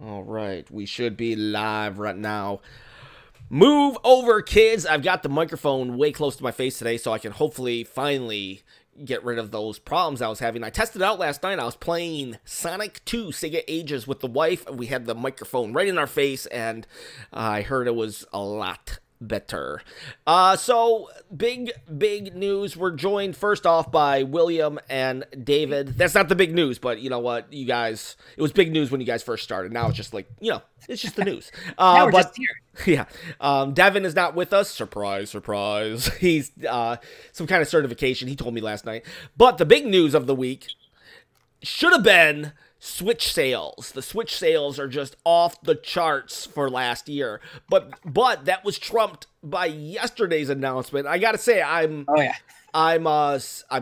All right, we should be live right now. Move over, kids. I've got the microphone way close to my face today, so I can hopefully finally get rid of those problems I was having. I tested it out last night. I was playing Sonic 2 Sega Ages with the wife, and we had the microphone right in our face, and I heard it was a lot better. So big news. We're joined first off by William and David. That's not the big news, but you know what, you guys, it was big news when you guys first started. Now it's just like, you know, it's just the news. Now we're just here. Yeah. Devin is not with us. Surprise, surprise. He's some kind of certification, he told me last night. But the big news of the week should have been Switch sales. The Switch sales are just off the charts for last year. But that was trumped by yesterday's announcement. I gotta say, I'm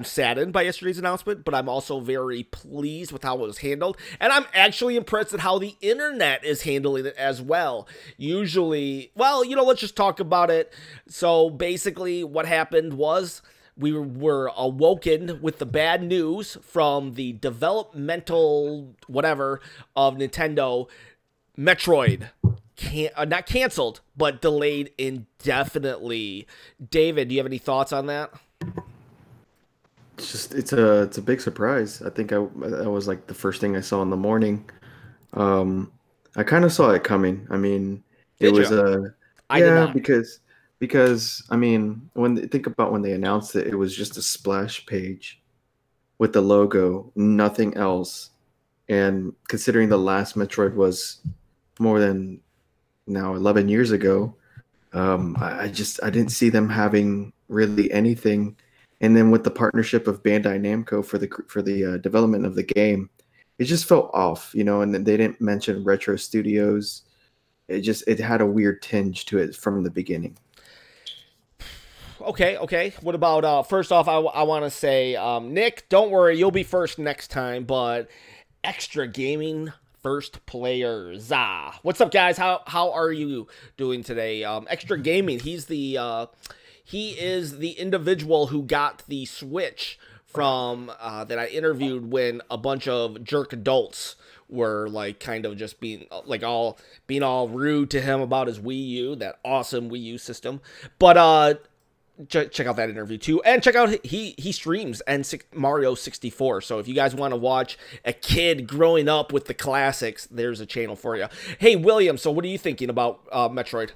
saddened by yesterday's announcement, but I'm also very pleased with how it was handled. And I'm actually impressed at how the internet is handling it as well. Usually, well, you know, let's just talk about it. So basically what happened was, we were awoken with the bad news from the developmental whatever of Nintendo. Metroid, not canceled, but delayed indefinitely. David, do you have any thoughts on that? It's a big surprise. I think that was like the first thing I saw in the morning. I kind of saw it coming. I mean, it was because I mean, think about when they announced it, it was just a splash page with the logo, nothing else. And considering the last Metroid was more than now 11 years ago, I didn't see them having really anything. And then with the partnership of Bandai Namco for the development of the game, it just felt off, you know. And they didn't mention Retro Studios. It had a weird tinge to it from the beginning. Okay. What about, first off, I want to say, Nick, don't worry, you'll be first next time, but Extra Gaming First Players. What's up, guys? How are you doing today? Extra Gaming, he is the individual who got the Switch from, that I interviewed when a bunch of jerk adults were like kind of just being all rude to him about his Wii U, that awesome Wii U system. But, check out that interview too, and check out he streams Mario 64. So if you guys want to watch a kid growing up with the classics, there's a channel for you. Hey William, so what are you thinking about Metroid?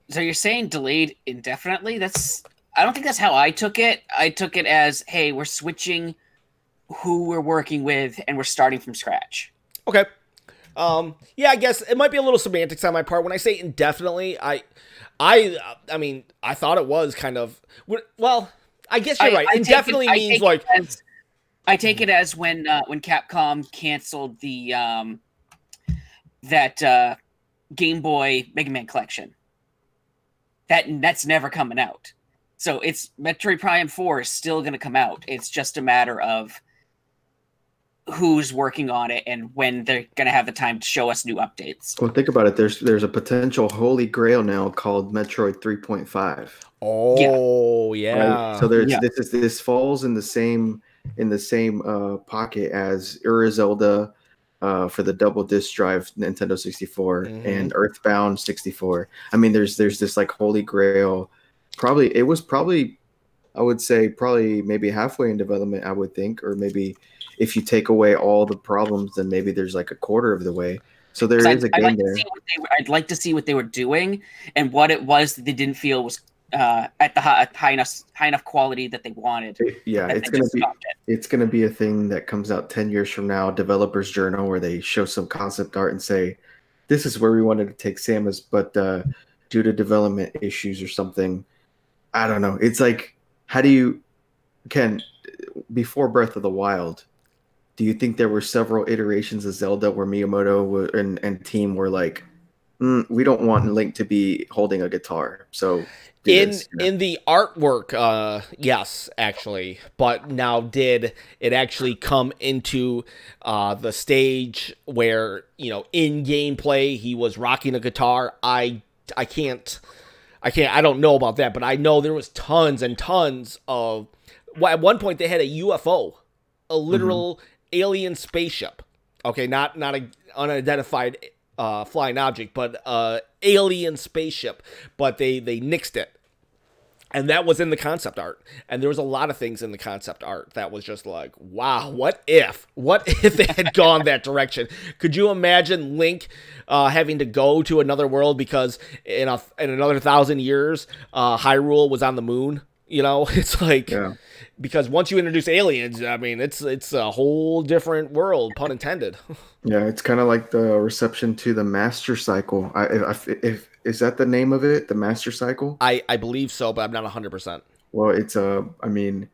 So you're saying delayed indefinitely? I don't think that's how I took it. I took it as, hey, we're switching who we're working with and we're starting from scratch. Okay. Yeah, I guess it might be a little semantics on my part. When I say indefinitely, I mean, I thought it was kind of, well, I guess you're right. Indefinitely means like, I take it as when Capcom canceled the that Game Boy Mega Man collection. That's never coming out. So it's Metroid Prime 4 is still going to come out. It's just a matter of who's working on it and when they're going to have the time to show us new updates. Well, think about it. There's a potential holy grail now called Metroid 3.5. Oh, yeah. Right? So this falls in the same pocket as Zelda for the double disc drive Nintendo 64 and Earthbound 64. I mean, there's this like holy grail. It was probably I would say probably maybe halfway in development, I would think, or maybe if you take away all the problems, then maybe there's like a quarter of the way. So there is a game there. I'd like to see what they were doing and what it was that they didn't feel was at the high enough quality that they wanted. Yeah, it's gonna be a thing that comes out 10 years from now, Developers Journal, where they show some concept art and say, "This is where we wanted to take Samus, but due to development issues or something, I don't know." It's like, how do you before Breath of the Wild? Do you think there were several iterations of Zelda where Miyamoto and team were like, we don't want Link to be holding a guitar, so in the artwork, yes, actually. But now, did it actually come into the stage where, you know, in gameplay he was rocking a guitar? I don't know about that, but I know there was tons and tons of. Well, at one point they had a UFO, a literal alien spaceship Okay, not a unidentified flying object, but alien spaceship. But they nixed it. And that was in the concept art. And there was a lot of things in the concept art that was just like, wow, what if? What if they had gone that direction? Could you imagine Link having to go to another world because in another 1,000 years, Hyrule was on the moon? You know, it's like, yeah. Because once you introduce aliens, I mean, it's a whole different world, pun intended. Yeah, it's kind of like the reception to the Master Cycle. If is that the name of it, the Master Cycle? I believe so, but I'm not 100%. Well, it's I mean,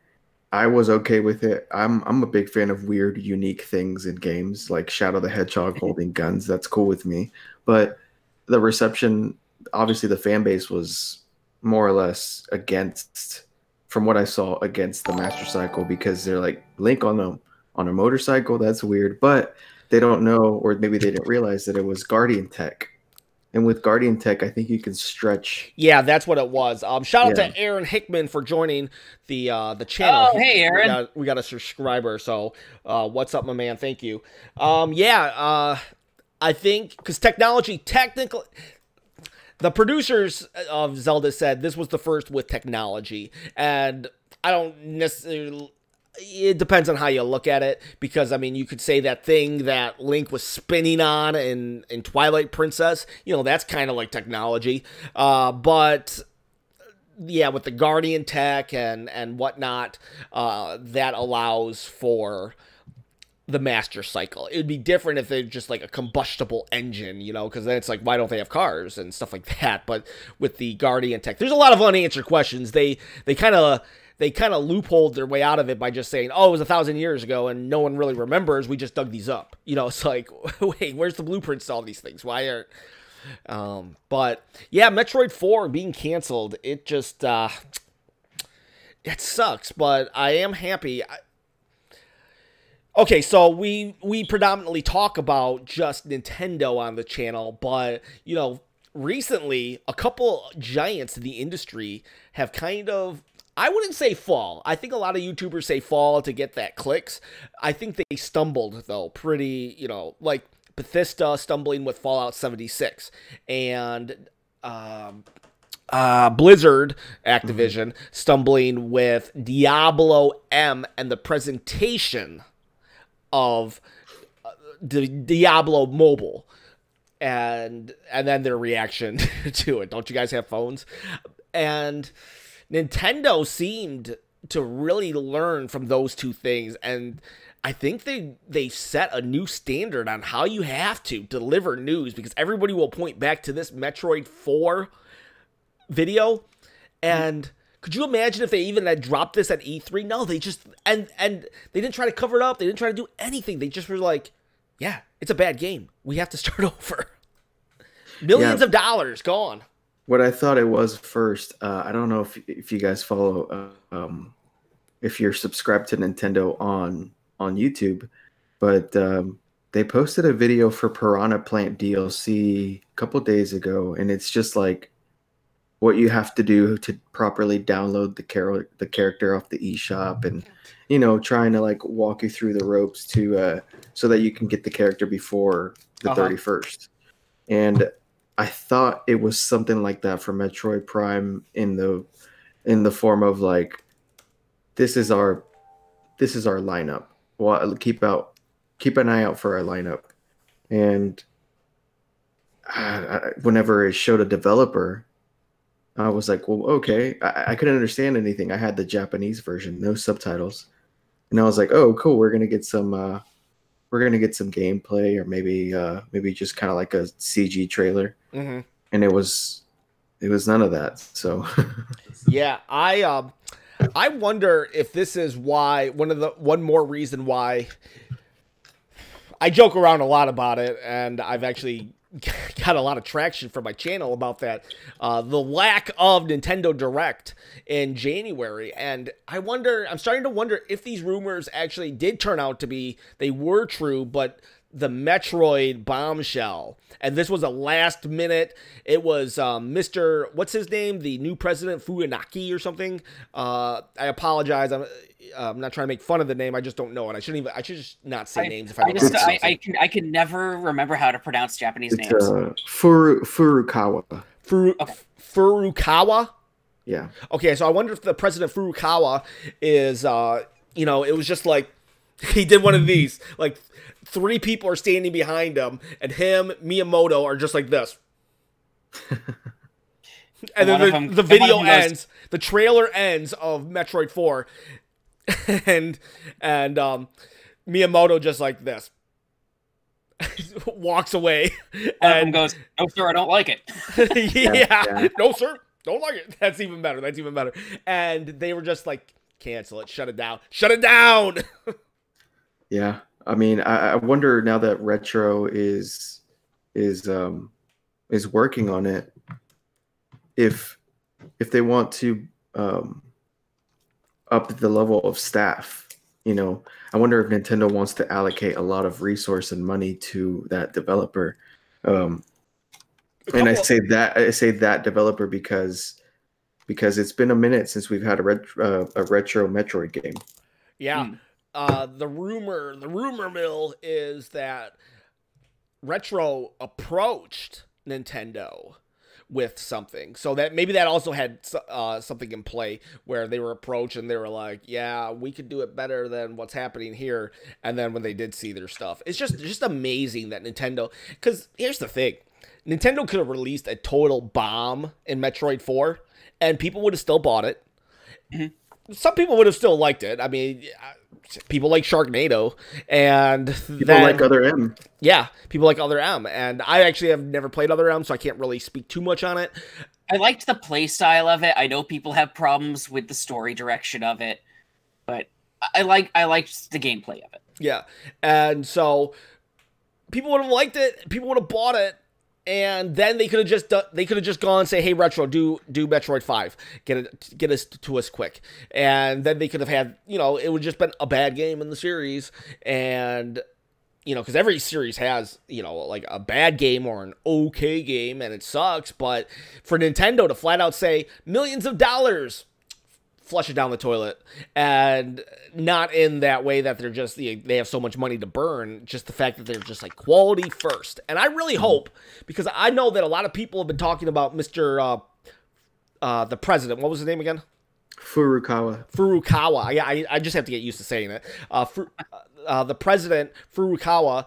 I was okay with it. I'm a big fan of weird, unique things in games, like Shadow the Hedgehog holding guns. That's cool with me. But the reception, obviously, the fan base was more or less against, from what I saw, against the Master Cycle because they're like, Link on a motorcycle. That's weird, but they don't know, or maybe they didn't realize that it was Guardian Tech. And with Guardian Tech, I think you can stretch. Yeah, that's what it was. Shout out to Aaron Hickman for joining the channel. Oh, hey, Aaron. We got a subscriber. So what's up, my man? Thank you. I think because technology, technically, the producers of Zelda said this was the first with technology. And I don't necessarily... It depends on how you look at it, because, I mean, you could say that thing that Link was spinning on in Twilight Princess, you know, that's kind of like technology. But, yeah, with the Guardian Tech and whatnot, that allows for the Master Cycle. It would be different if they're just like a combustible engine, you know, because then it's like, why don't they have cars and stuff like that? But with the Guardian Tech, there's a lot of unanswered questions. They kind of loopholed their way out of it by just saying, oh, it was 1,000 years ago and no one really remembers. We just dug these up. You know, it's like, wait, where's the blueprints to all these things? Why aren't... but, yeah, Metroid 4 being canceled, it just... it sucks, but I am happy. Okay, so we predominantly talk about just Nintendo on the channel, but, you know, recently, a couple giants in the industry have kind of... I wouldn't say fall. I think a lot of YouTubers say fall to get that clicks. I think they stumbled, though, pretty, you know, like Bethesda stumbling with Fallout 76 and Blizzard, Activision, stumbling with Diablo M and the presentation of Diablo Mobile and then their reaction to it. Don't you guys have phones? And... Nintendo seemed to really learn from those two things, and I think they set a new standard on how you have to deliver news, because everybody will point back to this Metroid 4 video, and could you imagine if they even had dropped this at E3? No, they just, and they didn't try to cover it up, they didn't try to do anything, they just were like, yeah, it's a bad game, we have to start over. Millions of dollars gone. What I thought it was first, I don't know if you guys follow, if you're subscribed to Nintendo on YouTube, but they posted a video for Piranha Plant DLC a couple days ago, and it's just like what you have to do to properly download the character off the eShop, and you know, trying to like walk you through the ropes to so that you can get the character before the 31st, and I thought it was something like that for Metroid Prime in the form of like, this is our lineup. Well, keep an eye out for our lineup. And whenever it showed a developer, I was like, well, okay. I couldn't understand anything. I had the Japanese version, no subtitles, and I was like, oh, cool. We're gonna get some gameplay, or maybe just kind of like a CG trailer. Mm-hmm. And it was none of that. So yeah, I wonder if this is why one more reason why I joke around a lot about it, and I've actually got a lot of traction from my channel about that, the lack of Nintendo Direct in January. And I'm starting to wonder if these rumors actually did turn out to be, they were true, but the Metroid bombshell. And this was a last minute. It was Mr. What's his name? The new president, Fuinaki or something. I apologize. I'm not trying to make fun of the name. I just don't know it. I should just not say names if I don't know. I can never remember how to pronounce Japanese names. Furukawa. Furukawa? Yeah. Okay, so I wonder if the president Furukawa is, you know, it was just like, he did one of these. Like, 3 people are standing behind him, and him, Miyamoto, are just like this. And then the video ends. The trailer ends of Metroid 4. and Miyamoto just like this. Walks away. And goes, "No, sir, I don't like it." Yeah. No, sir. Don't like it. That's even better. That's even better. And they were just like, cancel it. Shut it down. Shut it down. Yeah. I mean, I wonder now that Retro is working on it, if they want to up the level of staff, you know, I wonder if Nintendo wants to allocate a lot of resource and money to that developer. And I say that developer because it's been a minute since we've had a retro Metroid game. Yeah. The rumor mill is that Retro approached Nintendo with something, so that maybe that also had something in play where they were approached and they were like, yeah, we could do it better than what's happening here. And then when they did see their stuff, it's just amazing that Nintendo, because here's the thing, Nintendo could have released a total bomb in Metroid 4 and people would have still bought it. Mm-hmm. Some people would have still liked it. I mean, people like Sharknado, and people like Other M. Yeah, people like Other M, and I actually have never played Other M, so I can't really speak too much on it. I liked the play style of it. I know people have problems with the story direction of it, but I liked the gameplay of it. Yeah, and so people would have liked it. People would have bought it. And then they could have just gone and say, "Hey, Retro, do Metroid 5, get us to us quick." And then they could have had, you know, it would just been a bad game in the series, and you know, because every series has, you know, like a bad game or an okay game, and it sucks. But for Nintendo to flat out say millions of dollars, flush it down the toilet, and not in that way that they're just, they have so much money to burn, just the fact that they're just like quality first. And I really hope, because I know that a lot of people have been talking about Mr. The president, what was his name again? Furukawa. I just have to get used to saying it. The president, Furukawa,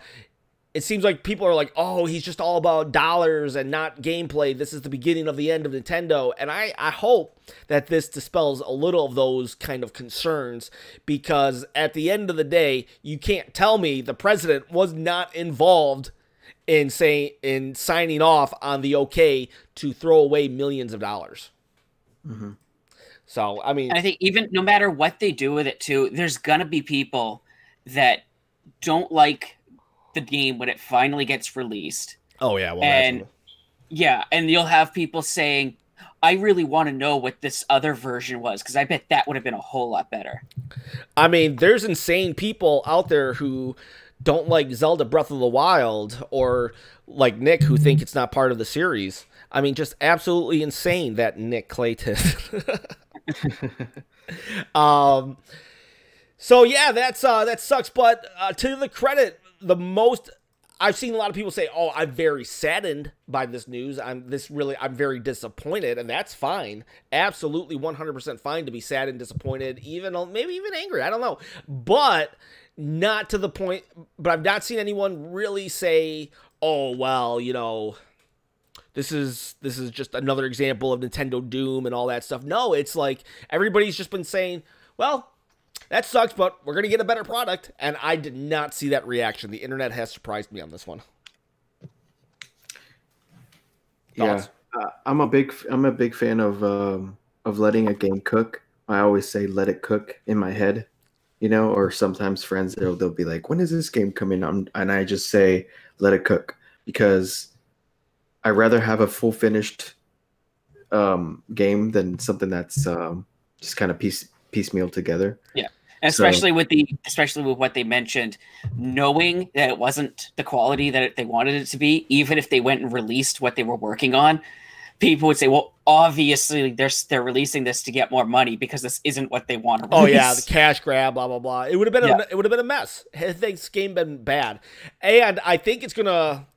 it seems like people are like, oh, he's just all about dollars and not gameplay. This is the beginning of the end of Nintendo. And I hope that this dispels a little of those kind of concerns, because at the end of the day, you can't tell me the president was not involved in signing off on the okay to throw away millions of dollars. Mm-hmm. So, I mean, and I think even no matter what they do with it too, there's gonna be people that don't like the game when it finally gets released. Oh yeah, well, and you'll have people saying, I really want to know what this other version was, because I bet that would have been a whole lot better. I mean, there's insane people out there who don't like Zelda Breath of the Wild, or like Nick, who think it's not part of the series. I mean, just absolutely insane, that Nick Clayton. So yeah, that sucks. But to the credit, I've seen a lot of people say, "Oh, I'm very saddened by this news. I'm very disappointed," and that's fine. Absolutely, 100% fine to be sad and disappointed, maybe even angry. I don't know, but not to the point. But I've not seen anyone really say, "Oh, well, you know, this is just another example of Nintendo Doom and all that stuff." No, it's like everybody's just been saying, "Well, that sucks, but we're going to get a better product." And I did not see that reaction. The internet has surprised me on this one. Thoughts? Yeah, I'm a big fan of letting a game cook. I always say let it cook in my head, you know, or sometimes friends, they'll be like, when is this game coming out? And I just say, let it cook, because I'd rather have a full finished game than something that's just kind of piecemeal together. Yeah. Especially with what they mentioned, knowing that it wasn't the quality that they wanted it to be, even if they went and released what they were working on, people would say, well, obviously they're releasing this to get more money because this isn't what they want to release. Oh yeah, the cash grab, blah blah blah. It would have been a mess. Had this game been bad. And I think it's gonna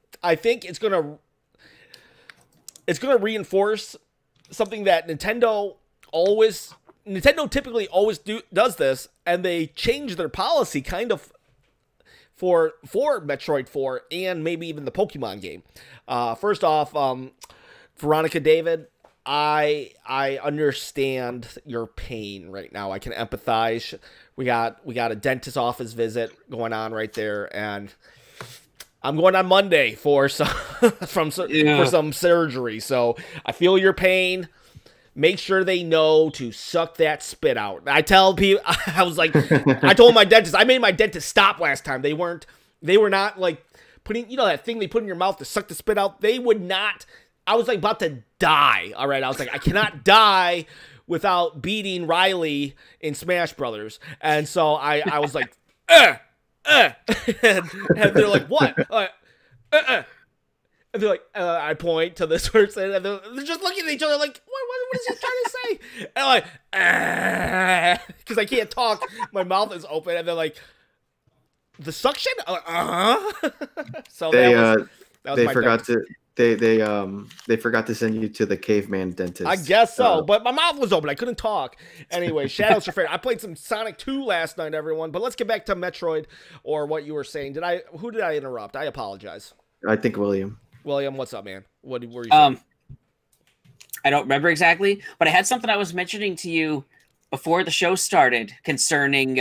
reinforce something that Nintendo typically always does this, and they change their policy kind of for Metroid 4 and maybe even the Pokemon game. First off, Veronica David, I understand your pain right now. I can empathize. We got a dentist office visit going on right there, and I'm going on Monday for some for some surgery. So I feel your pain. Make sure they know to suck that spit out. I tell people, I was like, I told my dentist, I made my dentist stop last time. They were not like putting, that thing they put in your mouth to suck the spit out. They would not. I was like about to die. All right. I was like, I cannot die without beating Riley in Smash Brothers. And so I was like, and they're like, what? And they're like, I point to this person, and they're just looking at each other like, what is he trying to say? And I'm like, because I can't talk. My mouth is open, and they're like, the suction? So they forgot to send you to the caveman dentist. I guess so, but my mouth was open. I couldn't talk. Anyway, Shadow's your favorite. I played some Sonic 2 last night, everyone. But let's get back to Metroid or what you were saying. Who did I interrupt? I apologize. I think William. William, what's up, man? What were you saying? I don't remember exactly, but I had something I was mentioning to you before the show started concerning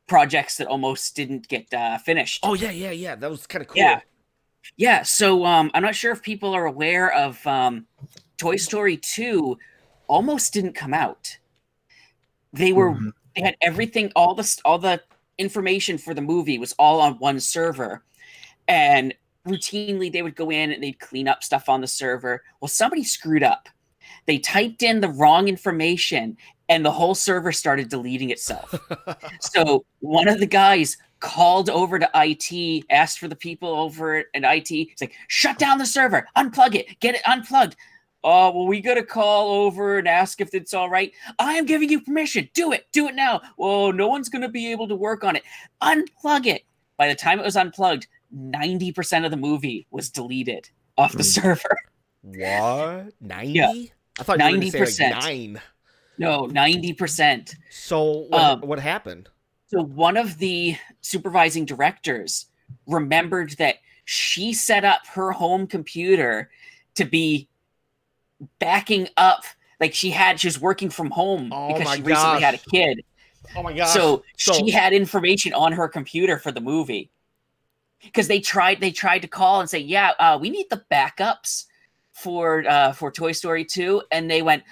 projects that almost didn't get finished. Oh, yeah. That was kind of cool. Yeah. So I'm not sure if people are aware of Toy Story 2 almost didn't come out. They had everything, all the information for the movie was all on one server, and routinely they would go in and they'd clean up stuff on the server. Well, somebody screwed up. They typed in the wrong information and the whole server started deleting itself. So one of the guys called over to IT, asked for the people over at IT. He's like, shut down the server, unplug it, get it unplugged. Oh, well, we got to call over and ask if it's all right. I am giving you permission. Do it now. Well, no one's going to be able to work on it. Unplug it. By the time it was unplugged, 90% of the movie was deleted off the server. What? 90? Yeah. I thought 90%. You were going to say like 9. No, 90%. So what happened? So one of the supervising directors remembered that she set up her home computer to be backing up. Like she was working from home because she recently had a kid. Oh my gosh. So she had information on her computer for the movie. Because they tried to call and say, we need the backups for Toy Story 2, and they went,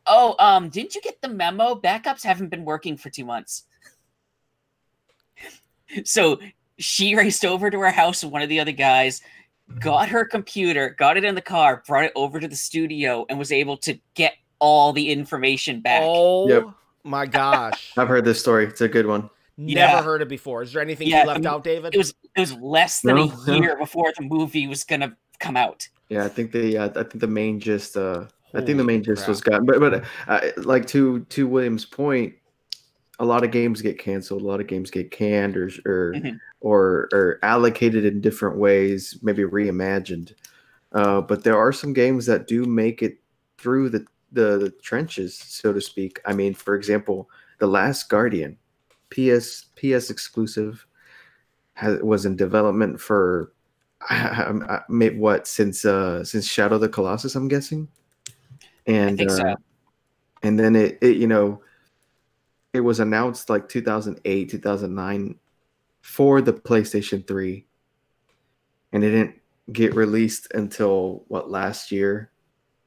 didn't you get the memo? Backups haven't been working for 2 months. So she raced over to her house with one of the other guys, got her computer, got it in the car, brought it over to the studio, and was able to get all the information back. Oh my gosh. I've heard this story. It's a good one. Never heard it before. Is there anything you left out, David? It was less than a year before the movie was gonna come out. Yeah, I think the main gist. Was gotten, but like to William's point, a lot of games get canceled, a lot of games get canned or allocated in different ways, maybe reimagined. But there are some games that do make it through the trenches, so to speak. I mean, for example, The Last Guardian. PS exclusive was in development for since Shadow of the Colossus, I'm guessing, and I think so. And then it was announced like 2008 2009 for the PlayStation 3, and it didn't get released until last year,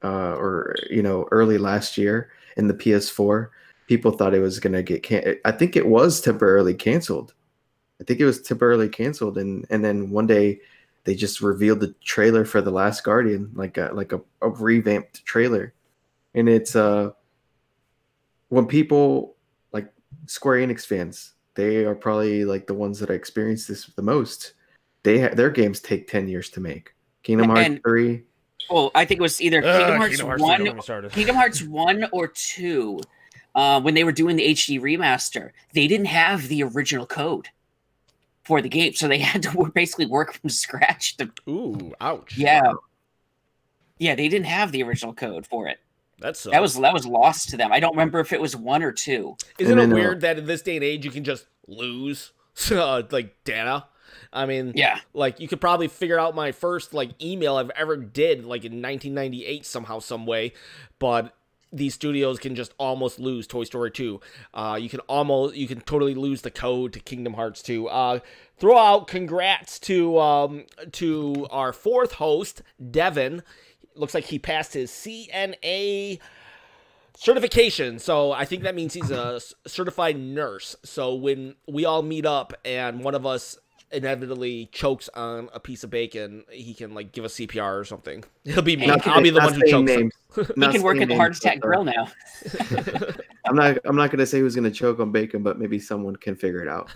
or early last year in the PS4. People thought it was going to get I think it was temporarily canceled. And then one day they just revealed the trailer for The Last Guardian, like a revamped trailer. And it's when people Square Enix fans, they are probably like the ones that I experienced this the most. Their games take 10 years to make. Kingdom Hearts 3. Well, I think it was either Kingdom Hearts 1, Kingdom Hearts 1 or 2. When they were doing the HD remaster, they didn't have the original code for the game, so they had to basically work from scratch. Ooh, ouch. Yeah, yeah, they didn't have the original code for it. That was lost to them. I don't remember if it was 1 or 2. Isn't it weird that in this day and age you can just lose like data? I mean, yeah, like you could probably figure out my first like email I've ever did like in 1998 somehow, some way, but these studios can just almost lose Toy Story 2. You can totally lose the code to Kingdom Hearts 2. Throw out congrats to our fourth host, Devin. Looks like he passed his CNA certification, so I think that means he's a certified nurse. So when we all meet up and one of us inevitably chokes on a piece of bacon, he can like give us CPR or something. I'll be the one who chokes him. He can work at the Heart Attack Grill now. I'm not going to say who's going to choke on bacon, but maybe someone can figure it out.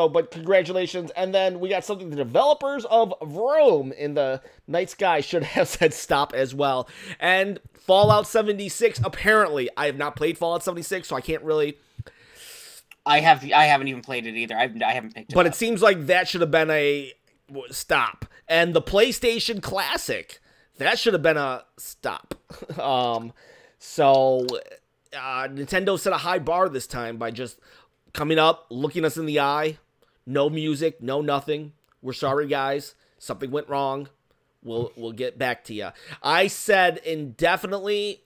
But congratulations. And then we got something, the developers of Vroom in the night sky should have said stop as well. And Fallout 76, apparently I have not played Fallout 76, so I can't really. I haven't even played it either. I haven't picked it but up. It seems like that should have been a stop. And the PlayStation Classic, that should have been a stop. Nintendo set a high bar this time by just coming up, looking us in the eye. No music, no nothing. We're sorry, guys. Something went wrong. We'll get back to you. I said indefinitely.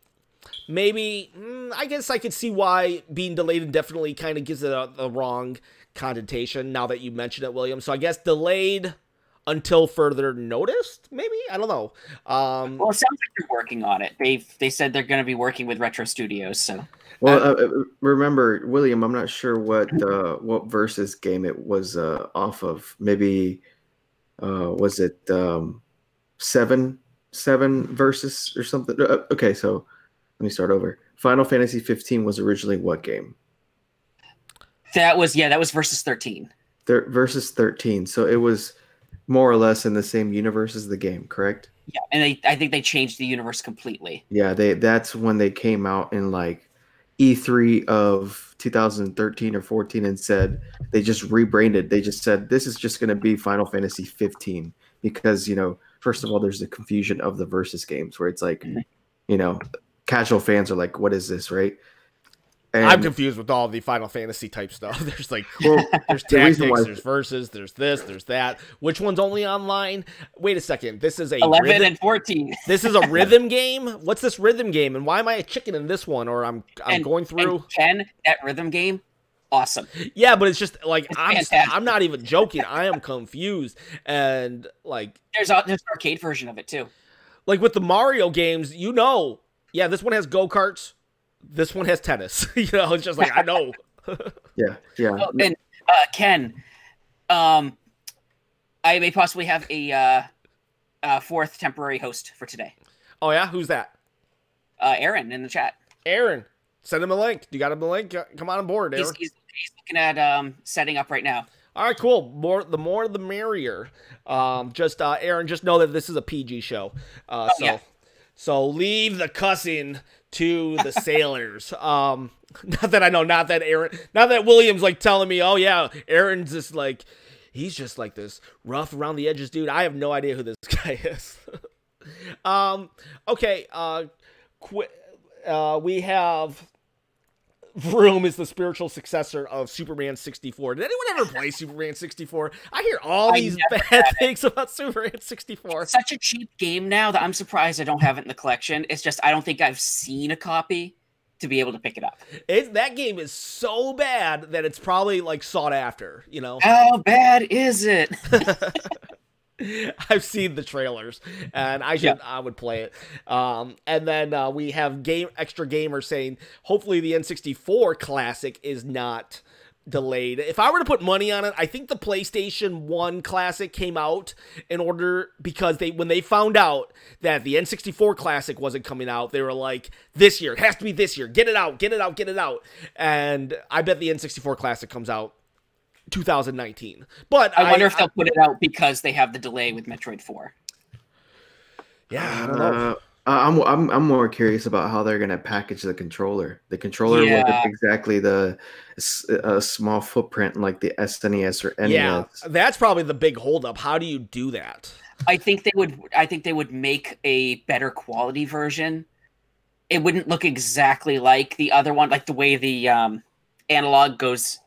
Maybe, I guess I could see why being delayed indefinitely kind of gives it a wrong connotation now that you mentioned it, William. So I guess delayed until further notice, maybe? I don't know. Well, it sounds like they're working on it. They said they're going to be working with Retro Studios, so. Well, remember, William, I'm not sure what Versus game it was off of. Maybe, was it 7 Versus or something? Okay, so let me start over. Final Fantasy 15 was originally what game? That was Versus 13. Versus 13. So it was more or less in the same universe as the game, correct? Yeah, and I think they changed the universe completely. Yeah, that's when they came out in like E3 of 2013 or 14 and said they just rebranded. They just said this is just going to be Final Fantasy 15 because, first of all, there's the confusion of the Versus games where it's like, casual fans are like, what is this, right? And I'm confused with all the Final Fantasy type stuff. There's like, there's tactics, there's versus, there's this, there's that. Which one's only online? Wait a second. This is a 11 and 14. This is a rhythm game? What's this rhythm game? And why am I a chicken in this one? Or I'm going through. And Ken, that rhythm game, awesome. Yeah, but it's just like, I'm not even joking. I am confused. And like. There's an arcade version of it too. Like with the Mario games, yeah, this one has go-karts. This one has tennis. It's just like, I know. Yeah. Oh, and Ken, I may possibly have a fourth temporary host for today. Oh, yeah? Who's that? Aaron in the chat. Aaron, send him a link. You got him a link? Come on board, Aaron. He's looking at setting up right now. All right, cool. The more, the merrier. Aaron, just know that this is a PG show. Yeah. So leave the cussing to the sailors. Not that William's like telling me, oh yeah, Aaron's just like, he's just like this rough around the edges dude. I have no idea who this guy is. Okay. We have Vroom is the spiritual successor of Superman 64. Did anyone ever play Superman 64? I hear all these bad things about Superman 64. It's such a cheap game now that I'm surprised I don't have it in the collection. It's just I don't think I've seen a copy to be able to pick it up. That game is so bad that it's probably like sought after, How bad is it? I've seen the trailers, and I would play it. And then we have Extra Gamer saying, hopefully the N64 Classic is not delayed. If I were to put money on it, I think the PlayStation 1 Classic came out because when they found out that the N64 Classic wasn't coming out, they were like, this year, it has to be this year. Get it out, get it out, get it out. And I bet the N64 Classic comes out 2019. But I wonder if they'll put it out because they have the delay with Metroid 4. Yeah, I don't know. I'm more curious about how they're gonna package the controller. The controller wasn't exactly a small footprint like the SNES or NES. Yeah, that's probably the big holdup. How do you do that? I think they would make a better quality version. It wouldn't look exactly like the other one, like the way the analog goes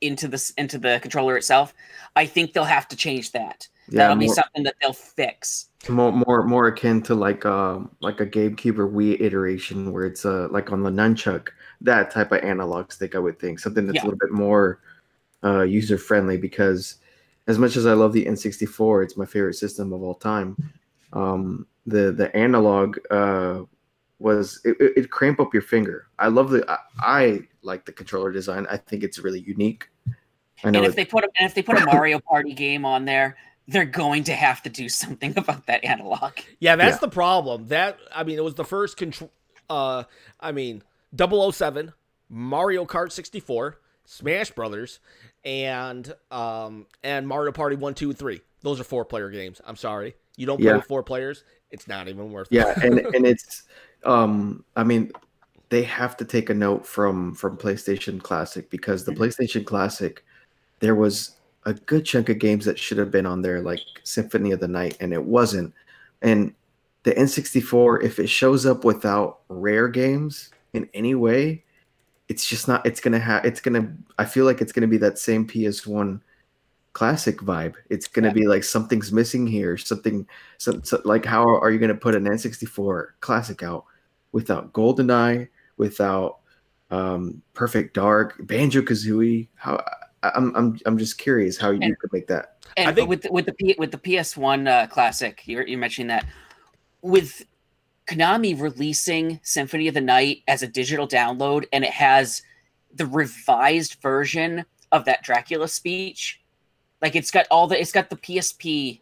into the controller itself. I think they'll have to change that. Yeah, that'll be something that they'll fix. More akin to like a GameCube or Wii iteration where it's like on the nunchuck, that type of analog stick. I would think something that's a little bit more user friendly, because as much as I love the N64, it's my favorite system of all time. The analog it cramp up your finger. I like the controller design. I think it's really unique. I know. And if they put a Mario Party game on there, they're going to have to do something about that analog. Yeah, that's the problem. It was the first control. 007, Mario Kart 64, Smash Brothers, and Mario Party 1, 2, 3. Those are 4-player games. I'm sorry, you don't play with 4 players. It's not even worth it. Yeah, and it's they have to take a note from PlayStation Classic, because the PlayStation Classic, there was a good chunk of games that should have been on there, like Symphony of the Night, and it wasn't. And the N64, if it shows up without rare games in any way, it's just not. I feel like it's gonna be that same PS1 Classic vibe. It's gonna be like something's missing here. Like, how are you gonna put an N64 Classic out without GoldenEye, without Perfect Dark, Banjo-Kazooie? I'm just curious how you could make that. And I think with the PS1 Classic, you're mentioning that with Konami releasing Symphony of the Night as a digital download, and it has the revised version of that Dracula speech, like it's got the PSP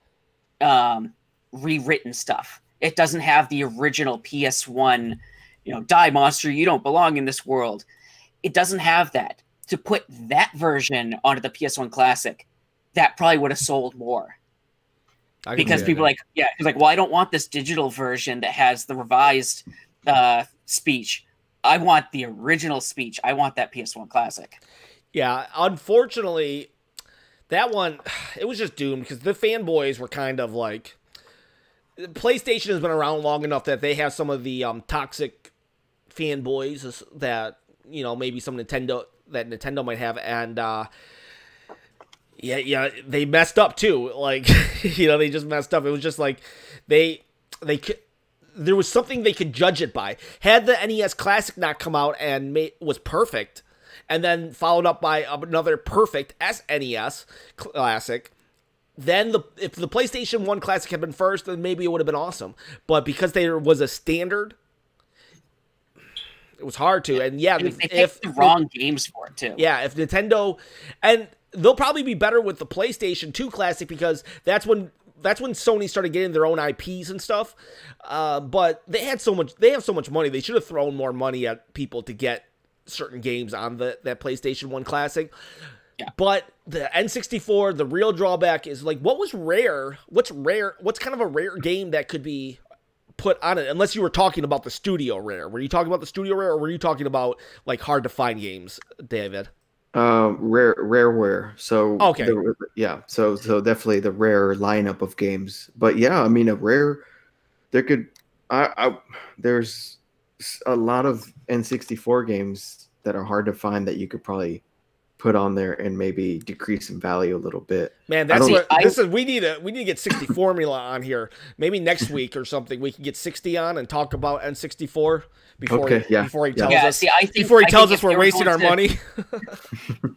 rewritten stuff. It doesn't have the original PS1, die monster, you don't belong in this world. It doesn't have that. To put that version onto the PS1 Classic, that probably would have sold more. Because people well, I don't want this digital version that has the revised speech. I want the original speech. I want that PS1 Classic. Yeah, unfortunately, that one, it was just doomed, because the fanboys were kind of like, PlayStation has been around long enough that they have some of the toxic fanboys that, maybe some Nintendo might have, and they messed up too. Like, they just messed up. It was just like there was something they could judge it by. Had the NES Classic not come out and was perfect, and then followed up by another perfect SNES Classic, then if the PlayStation 1 Classic had been first, then maybe it would have been awesome. But because there was a standard, it was hard to. And yeah, they picked the wrong games for it too. Yeah, if Nintendo, and they'll probably be better with the PlayStation 2 Classic, because that's when Sony started getting their own IPs and stuff. But they have so much money. They should have thrown more money at people to get certain games on that PlayStation 1 Classic. Yeah. But the N64, the real drawback is, like, what's kind of a rare game that could be put on it, unless you were talking about the studio rare. Were you talking about the studio rare, or were you talking about, like, hard to find games, David? Rareware. So okay. So definitely the rare lineup of games. But yeah, I mean, there's a lot of N64 games that are hard to find that you could probably put on there and maybe decrease in value a little bit. Man, we need to get 60 Formula on here. Maybe next week or something we can get 60 on and talk about N64 before he tells us we're wasting our money.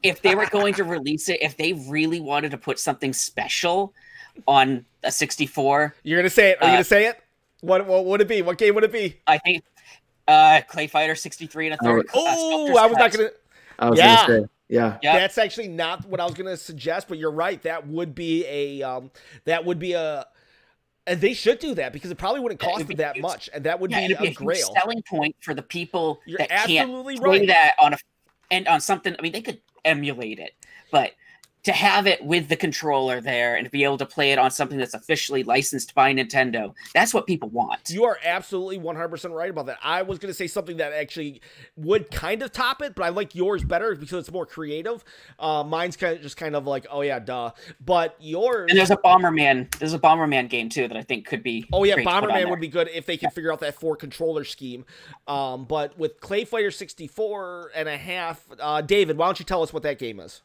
If they were going to release it, if they really wanted to put something special on a 64, you're gonna say it. Are you gonna say it? What would it be? What game would it be? I think Clay Fighter 63 and a third. I was not gonna. I was gonna say Yeah. Yep. That's actually not what I was going to suggest, but you're right. That would be and they should do that because it probably wouldn't Yeah, it cost would them be that huge. much, and that would Yeah, be it'd be a a huge grail. selling point for the people You're that can't absolutely play right. that on something. I mean, they could emulate it, but to have it with the controller there and to be able to play it on something that's officially licensed by Nintendo, that's what people want. You are absolutely 100% right about that. I was going to say something that actually would kind of top it, but I like yours better because it's more creative. Mine's kind of like, oh yeah, duh. But yours... And there's a Bomberman game too that I think could be... Oh yeah, great to put on Bomberman there. would be good if they can figure out that 4-controller scheme. But with Clay Fighter 64 and a half, David, why don't you tell us what that game is?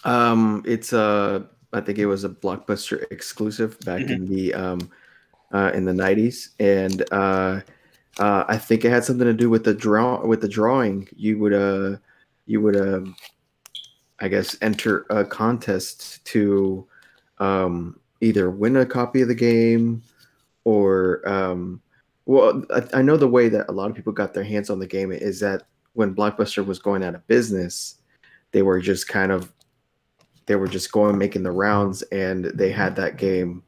It's I think it was a Blockbuster exclusive back in the 90s, and I think it had something to do with the drawing. You would I guess enter a contest to either win a copy of the game or well, I know the way that a lot of people got their hands on the game is that when Blockbuster was going out of business, they were just going making the rounds, and they had that game.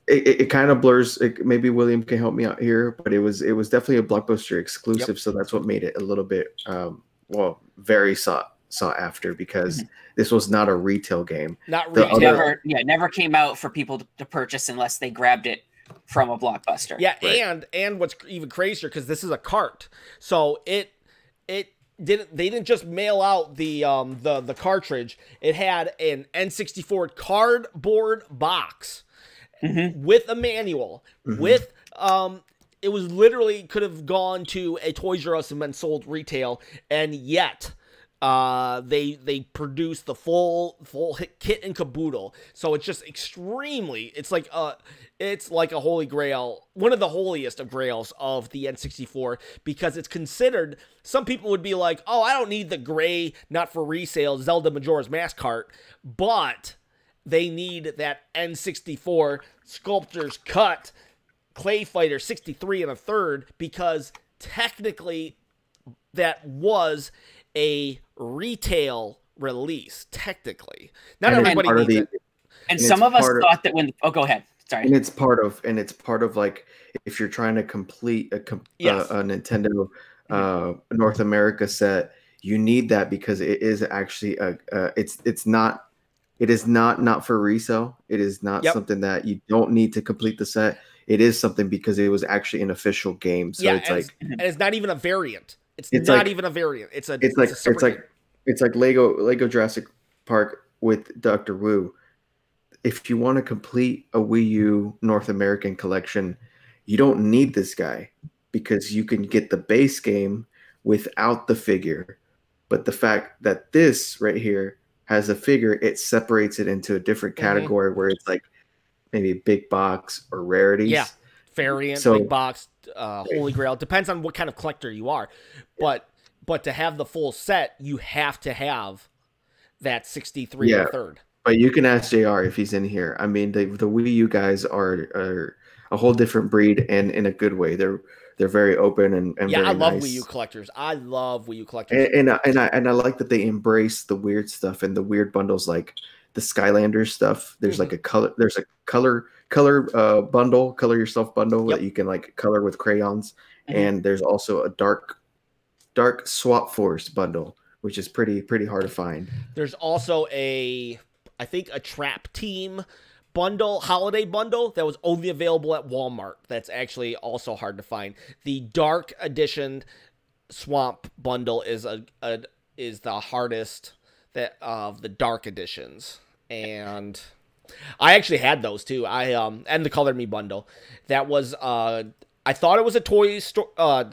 It kind of blurs. Maybe William can help me out here, but it was definitely a Blockbuster exclusive. Yep. So that's what made it a little bit very sought after, because this was not a retail game. Not retail. Never came out for people to purchase unless they grabbed it from a Blockbuster. Yeah, right. And what's even crazier, because this is a cart, so they didn't just mail out the cartridge. It had an N64 cardboard box with a manual with it was literally could have gone to a Toys R Us and been sold retail, and yet they produced the full kit and caboodle. So it's just extremely, it's like a holy grail, one of the holiest of grails of the N64, because it's considered, some people would be like, oh, I don't need the gray, not for resale Zelda Majora's Mask cart, but they need that N64 Sculptor's Cut Clay Fighter 63 and a third, because technically that was a retail release, technically. Not everybody needs it. And some of us thought that when... Oh, go ahead. Sorry. And it's part of like, if you're trying to complete a Nintendo North America set, you need that, because it is actually it is not for resale. It is not something that you don't need to complete the set. It is something because it was actually an official game. So and it's not even a variant. It's not even a variant. It's like Lego Jurassic Park with Dr. Wu. If you want to complete a Wii U North American collection, you don't need this guy, because you can get the base game without the figure. But the fact that this right here has a figure, it separates it into a different category where it's like maybe big box or rarities. Yeah, variant, big box, holy grail. Depends on what kind of collector you are. But to have the full set, you have to have that 63 and a third. But you can ask JR if he's in here. I mean, the Wii U guys are a whole different breed, and in a good way. They're very open and very I love nice. Wii U collectors. I love Wii U collectors. And I like that they embrace the weird stuff and the weird bundles, like the Skylanders stuff. There's like a color bundle, color yourself bundle that you can like color with crayons. And there's also a dark Swap Force bundle, which is pretty hard to find. There's also I think a Trap Team bundle, holiday bundle, that was only available at Walmart. That's actually also hard to find. The Dark Edition Swamp bundle is the hardest of the Dark Editions, and I actually had those too. And the Color Me bundle. That was I thought it was a Toys R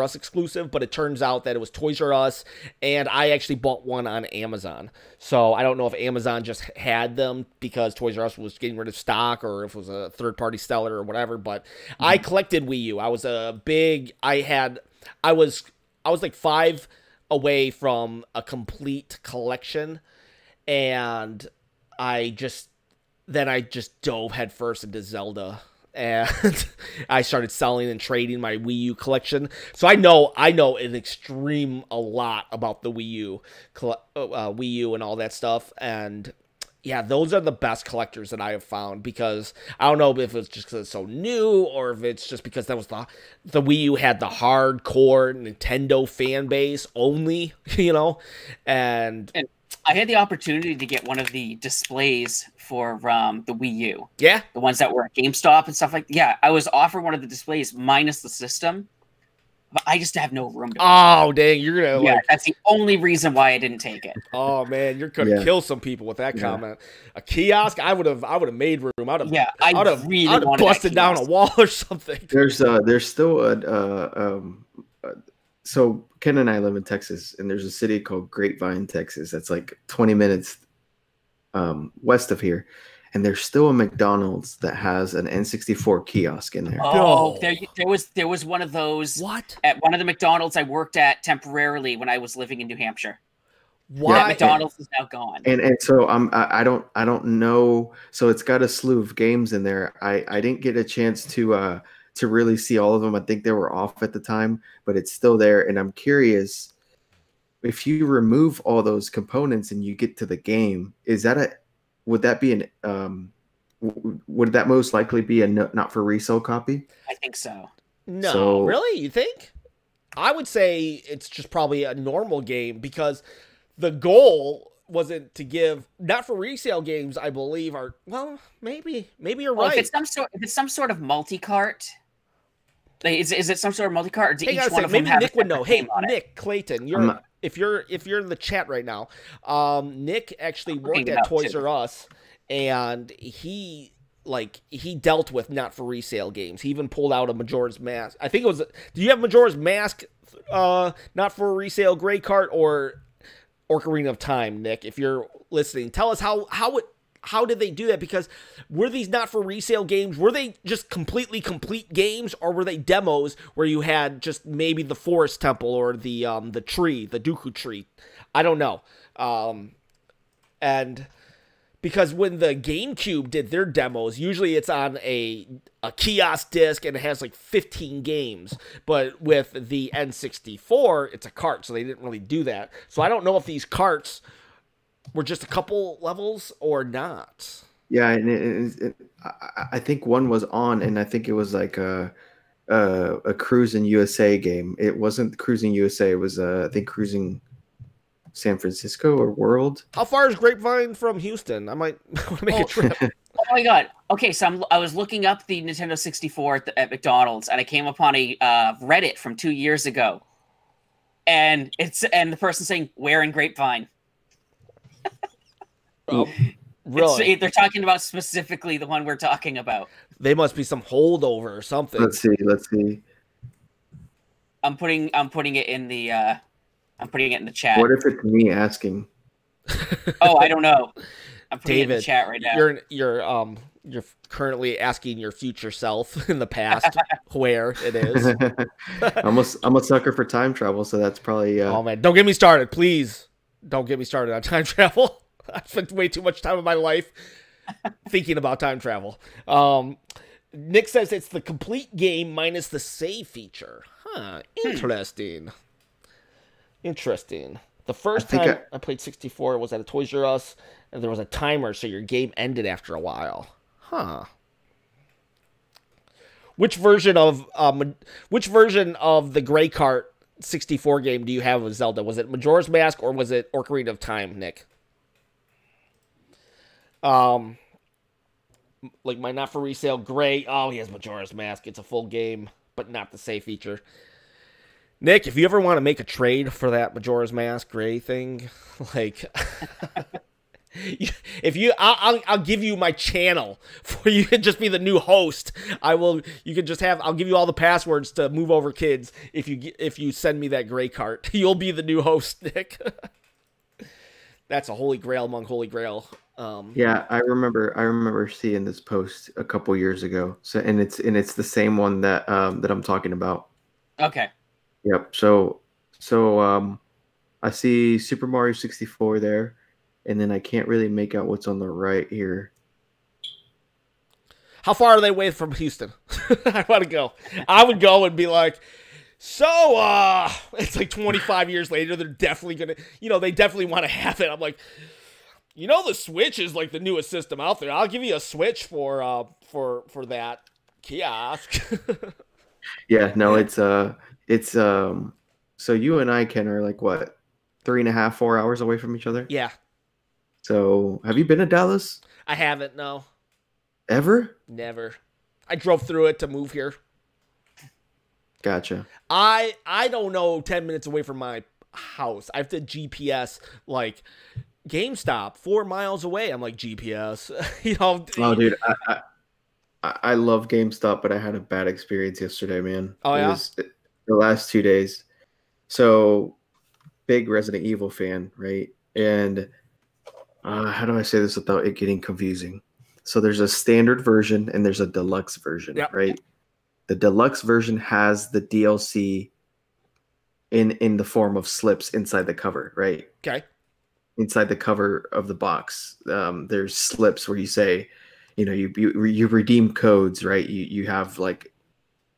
Us exclusive, but it turns out that it was Toys R Us, and I actually bought one on Amazon. So I don't know if Amazon just had them because Toys R Us was getting rid of stock, or if it was a third-party seller or whatever. But I collected Wii U. I was I was like 5 away from a complete collection, and I just dove headfirst into Zelda. and I started selling and trading my Wii U collection. So I know a lot about the Wii U and all that stuff. And yeah, those are the best collectors that I have found, because I don't know if it's just because it's so new or if it's just because that was the Wii U had the hardcore Nintendo fan base only, and I had the opportunity to get one of the displays for the Wii U. Yeah, the ones that were at GameStop and stuff like that. Yeah, I was offered one of the displays minus the system, but I just have no room to. Oh, dang, you're gonna that's the only reason why I didn't take it. Oh man, you're gonna kill some people with that comment. A kiosk, I would have made room. I would have busted down a wall or something. There's still so Ken and I live in Texas, and there's a city called Grapevine, Texas. That's like 20 minutes west of here. And there's still a McDonald's that has an N64 kiosk in there. Oh, there was one of those. What? At one of the McDonald's I worked at temporarily when I was living in New Hampshire. Why? That McDonald's is now gone. And so I don't know. So it's got a slew of games in there. I didn't get a chance to really see all of them. I think they were off at the time, but it's still there. And I'm curious, if you remove all those components and you get to the game, would that most likely be a not for resale copy? I think so. No, really? You think? I would say it's just probably a normal game, because the goal wasn't to give not for resale games. I believe maybe you're right. If it's some sort of multi-cart. Is it some sort of multi-cart? Or each one of them maybe have Nick would know. Hey, Nick, it? Clayton, if you're in the chat right now, Nick actually worked at Toys R Us, and he dealt with not for resale games. He even pulled out a Majora's Mask. I think it was. Do you have Majora's Mask? Not for resale gray cart or Ocarina of Time, Nick? If you're listening, tell us how did they do that? Because were these not for resale games? Were they just completely complete games, or were they demos where you had just maybe the forest temple or the tree, the Dooku tree? I don't know. And because when the GameCube did their demos, usually it's on a kiosk disc and it has like 15 games. But with the N64, it's a cart, so they didn't really do that. So I don't know if these carts were just a couple levels or not. Yeah, and I think one was on, and I think it was like a Cruising USA game. It wasn't Cruising USA. It was I think Cruising San Francisco or World. How far is Grapevine from Houston? I might want to make a trip. Oh my god! Okay, so I was looking up the Nintendo 64 at McDonald's, and I came upon a Reddit from 2 years ago, and the person saying, "Where in Grapevine?" Really? They're talking about specifically the one we're talking about. They must be some holdover or something. Let's see. I'm putting it in the chat. What if it's me asking? Oh, I don't know. I'm putting David, it in the chat right now. You're currently asking your future self in the past where it is. I'm a sucker for time travel, so that's probably. Oh man, don't get me started, please. Don't get me started on time travel. I've spent way too much time of my life thinking about time travel. Nick says it's the complete game minus the save feature. Huh. Interesting. Interesting. The first time I played 64 was at a Toys R Us, and there was a timer, so your game ended after a while. Huh. Which version of the Gray Cart 64 game do you have with Zelda? Was it Majora's Mask or was it Ocarina of Time, Nick? Like my not for resale Gray. Oh, he has Majora's Mask. It's a full game, but not the save feature. Nick, if you ever want to make a trade for that Majora's Mask Gray thing, like, I'll give you my channel for you to just be the new host. I'll give you all the passwords to move over kids if you send me that Gray cart. You'll be the new host, Nick. That's a holy grail among holy grail. Yeah, I remember seeing this post a couple years ago. So and it's the same one that I'm talking about. Okay. Yep. So I see Super Mario 64 there, and then I can't really make out what's on the right here. How far are they away from Houston? I want to go. I would go and be like, so, it's like 25 years later, they're definitely going to, they definitely want to have it. I'm like, the Switch is like the newest system out there. I'll give you a Switch for that kiosk. Yeah, no, so you and I, Ken, are like what, 3.5, 4 hours away from each other? Yeah. So have you been to Dallas? I haven't, no. Ever? Never. I drove through it to move here. Gotcha. I don't know 10 minutes away from my house. I have to GPS like GameStop 4 miles away. I'm like GPS. Oh, dude, I love GameStop, but I had a bad experience yesterday, man. Oh, yeah? It was the last 2 days. So, big Resident Evil fan, right? And how do I say this without it getting confusing? So there's a standard version and there's a deluxe version, yep. right? The deluxe version has the DLC in the form of slips inside the cover, right? Okay. Inside the cover of the box, there's slips where you say, you redeem codes, right? You have like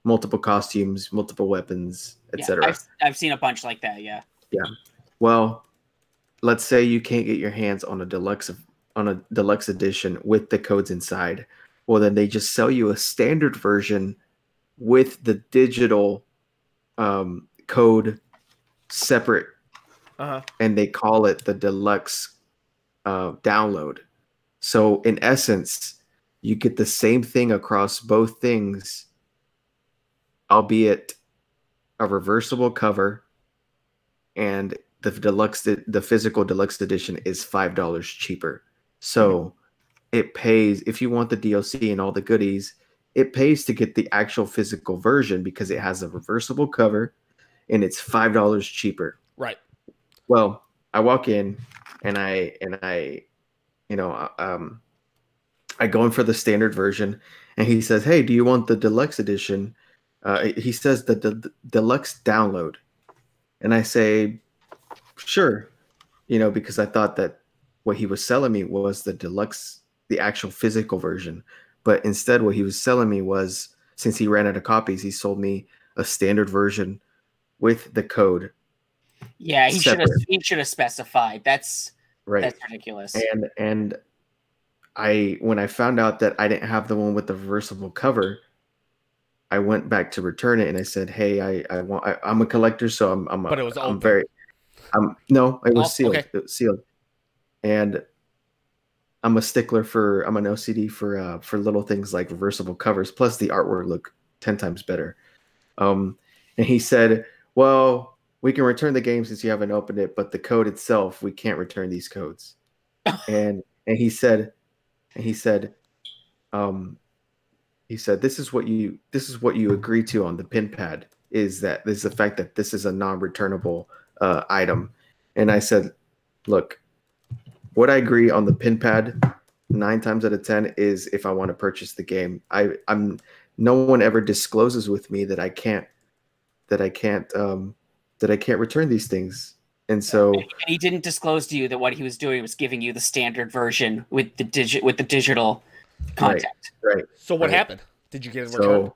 multiple costumes, multiple weapons, etc. I've seen a bunch like that. Yeah. Yeah. Well, let's say you can't get your hands on a deluxe edition with the codes inside. Well, then they just sell you a standard version with the digital code separate, and they call it the deluxe download. So in essence, you get the same thing across both things, albeit a reversible cover, and the physical deluxe edition is $5 cheaper. So it pays, if you want the DLC and all the goodies, it pays to get the actual physical version because it has a reversible cover and it's $5 cheaper. Right. Well, I walk in and I go in for the standard version, and he says, "Hey, do you want the deluxe edition?" He says the deluxe download, and I say, "Sure," because I thought that what he was selling me was the deluxe, the actual physical version. But instead, what he was selling me was, since he ran out of copies, he sold me a standard version with the code. Yeah, he should have specified. That's right. That's ridiculous. And when I found out that I didn't have the one with the reversible cover, I went back to return it and I said, "Hey, I'm a collector, so But it was open. No, it was sealed. Okay. It was sealed, and I'm an OCD for little things like reversible covers. Plus, the artwork looked 10 times better. And he said, "Well, we can return the game since you haven't opened it, but the code itself, we can't return these codes." and he said, "This is what you agree to on the pin pad. Is the fact that this is a non-returnable item." And I said, "Look, what I agree on the pin pad 9 times out of 10 is if I want to purchase the game. No one ever discloses with me that I can't return these things." And so he didn't disclose to you that what he was doing was giving you the standard version with the digital content. Right. So what happened? Did you get it returned?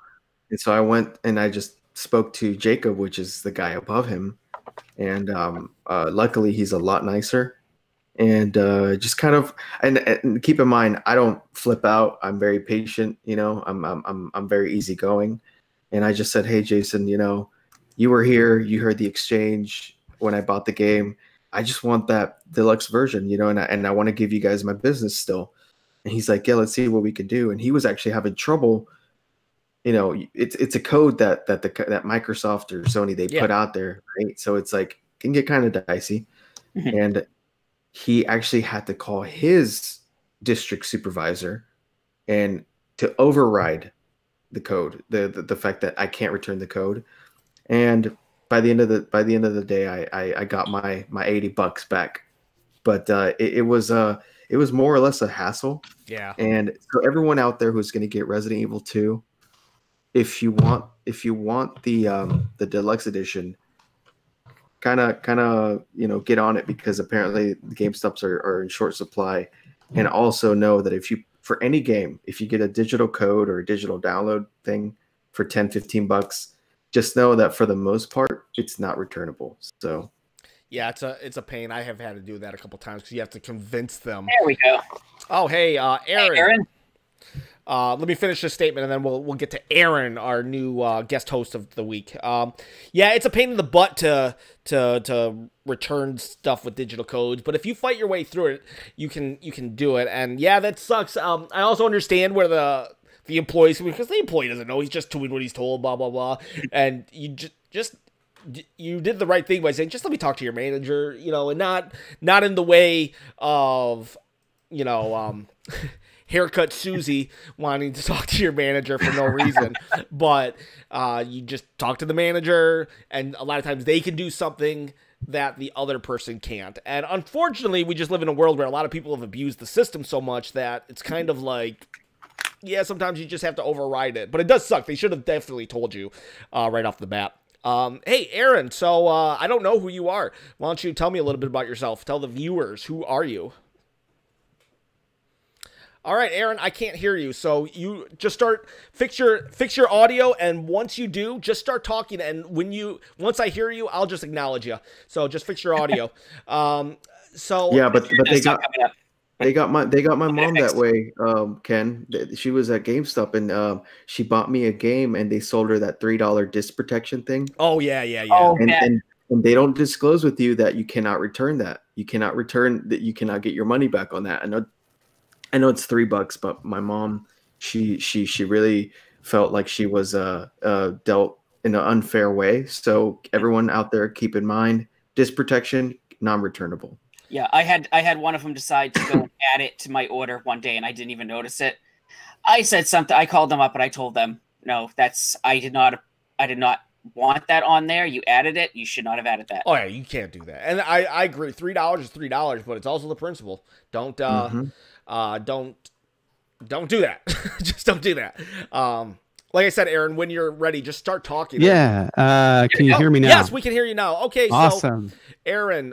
So I went and I just spoke to Jacob, which is the guy above him, and luckily he's a lot nicer. And just kind of and keep in mind, I don't flip out. I'm very patient. I'm very easygoing. And I just said, "Hey, Jason, you were here. You heard the exchange when I bought the game. I just want that deluxe version, and I want to give you guys my business still." And he's like, "Yeah, let's see what we can do." And he was actually having trouble. It's a code that Microsoft or Sony they put out there, right? So it's like can get kind of dicey. Mm-hmm. And he actually had to call his district supervisor and to override the code, the fact that I can't return the code. And by the end of the day, I got my $80 back. But it was more or less a hassle. Yeah. And so everyone out there who's going to get Resident Evil 2, if you want the deluxe edition, kind of get on it, because apparently the GameStops are in short supply. And also know that if for any game, if you get a digital code or a digital download thing for 10, 15 bucks, just know that for the most part, it's not returnable. So yeah, it's a pain. I have had to do that a couple times because you have to convince them. There we go. Oh, hey, Aaron. Hey, Aaron. Let me finish this statement, and then we'll get to Aaron, our new guest host of the week. Yeah, it's a pain in the butt to return stuff with digital codes, but if you fight your way through it, you can do it. And yeah, that sucks. I also understand where the employees, because the employee doesn't know, he's just doing what he's told, blah blah blah, and you just you did the right thing by saying, just let me talk to your manager, and not in the way of haircut Susie wanting to talk to your manager for no reason, but you just talk to the manager, and a lot of times they can do something that the other person can't. And unfortunately, we just live in a world where a lot of people have abused the system so much that it's kind of like, yeah, sometimes you just have to override it. But it does suck. They should have definitely told you right off the bat. Hey, Aaron, so I don't know who you are. Why don't you tell me a little bit about yourself? Tell the viewers, who are you? All right, Aaron, I can't hear you, so you just fix your audio, and once you do, just start talking, and once I hear you, I'll just acknowledge you. So just fix your audio. Yeah, but they got my mom that way, Ken. She was at GameStop, and she bought me a game, and they sold her that $3 disc protection thing. Oh yeah. Oh, and they don't disclose with you that you cannot return that. You cannot get your money back on that. I know it's $3, but my mom, she really felt like she was dealt in an unfair way. So everyone out there, keep in mind, disc protection, non-returnable. Yeah, I had one of them decide to go and add it to my order one day, and I didn't even notice it. I said something. I called them up, and I told them, no, I did not want that on there. You added it. You should not have added that. Oh yeah, you can't do that. And I agree. $3 is $3, but it's also the principle. Don't do that. Just don't do that. Like I said, Aaron, when you're ready, just start talking. Yeah. Can you hear me now? Yes, we can hear you now. Okay. Awesome. So Aaron,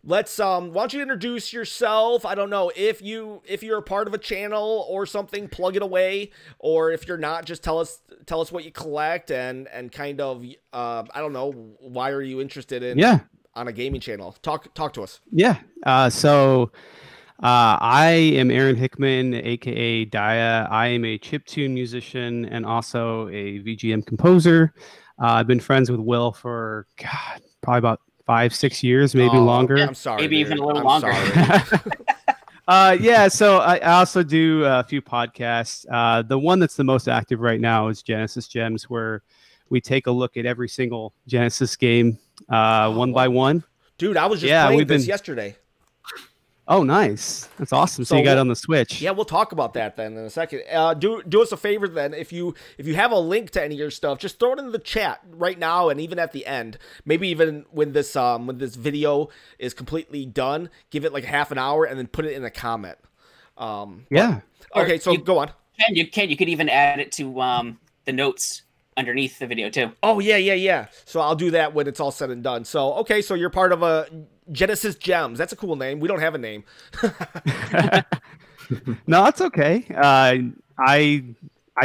let's why don't you introduce yourself? I don't know if you're a part of a channel or something, plug it away, or if you're not, just tell us what you collect and kind of I don't know, why are you interested in on a gaming channel? Talk to us. Yeah. I am Aaron Hickman, aka Daya. I am a chiptune musician and also a VGM composer. I've been friends with Will for probably about 5-6 years, maybe longer. I'm sorry, maybe dude. even a little I'm longer. So I also do a few podcasts. The one that's the most active right now is Genesis Gems, where we take a look at every single Genesis game one by one. Dude, I was just playing this yesterday. Oh, nice. That's awesome. So you got it on the Switch. Yeah, we'll talk about that then in a second. Do us a favor then. If you have a link to any of your stuff, just throw it in the chat right now and even at the end. Maybe even when this video is completely done, give it like half an hour and then put it in a comment. Okay, so go on. You could even add it to the notes underneath the video too. Oh, yeah. So I'll do that when it's all said and done. So, okay, so you're part of a Genesis Gems. That's a cool name. We don't have a name. No, it's okay. I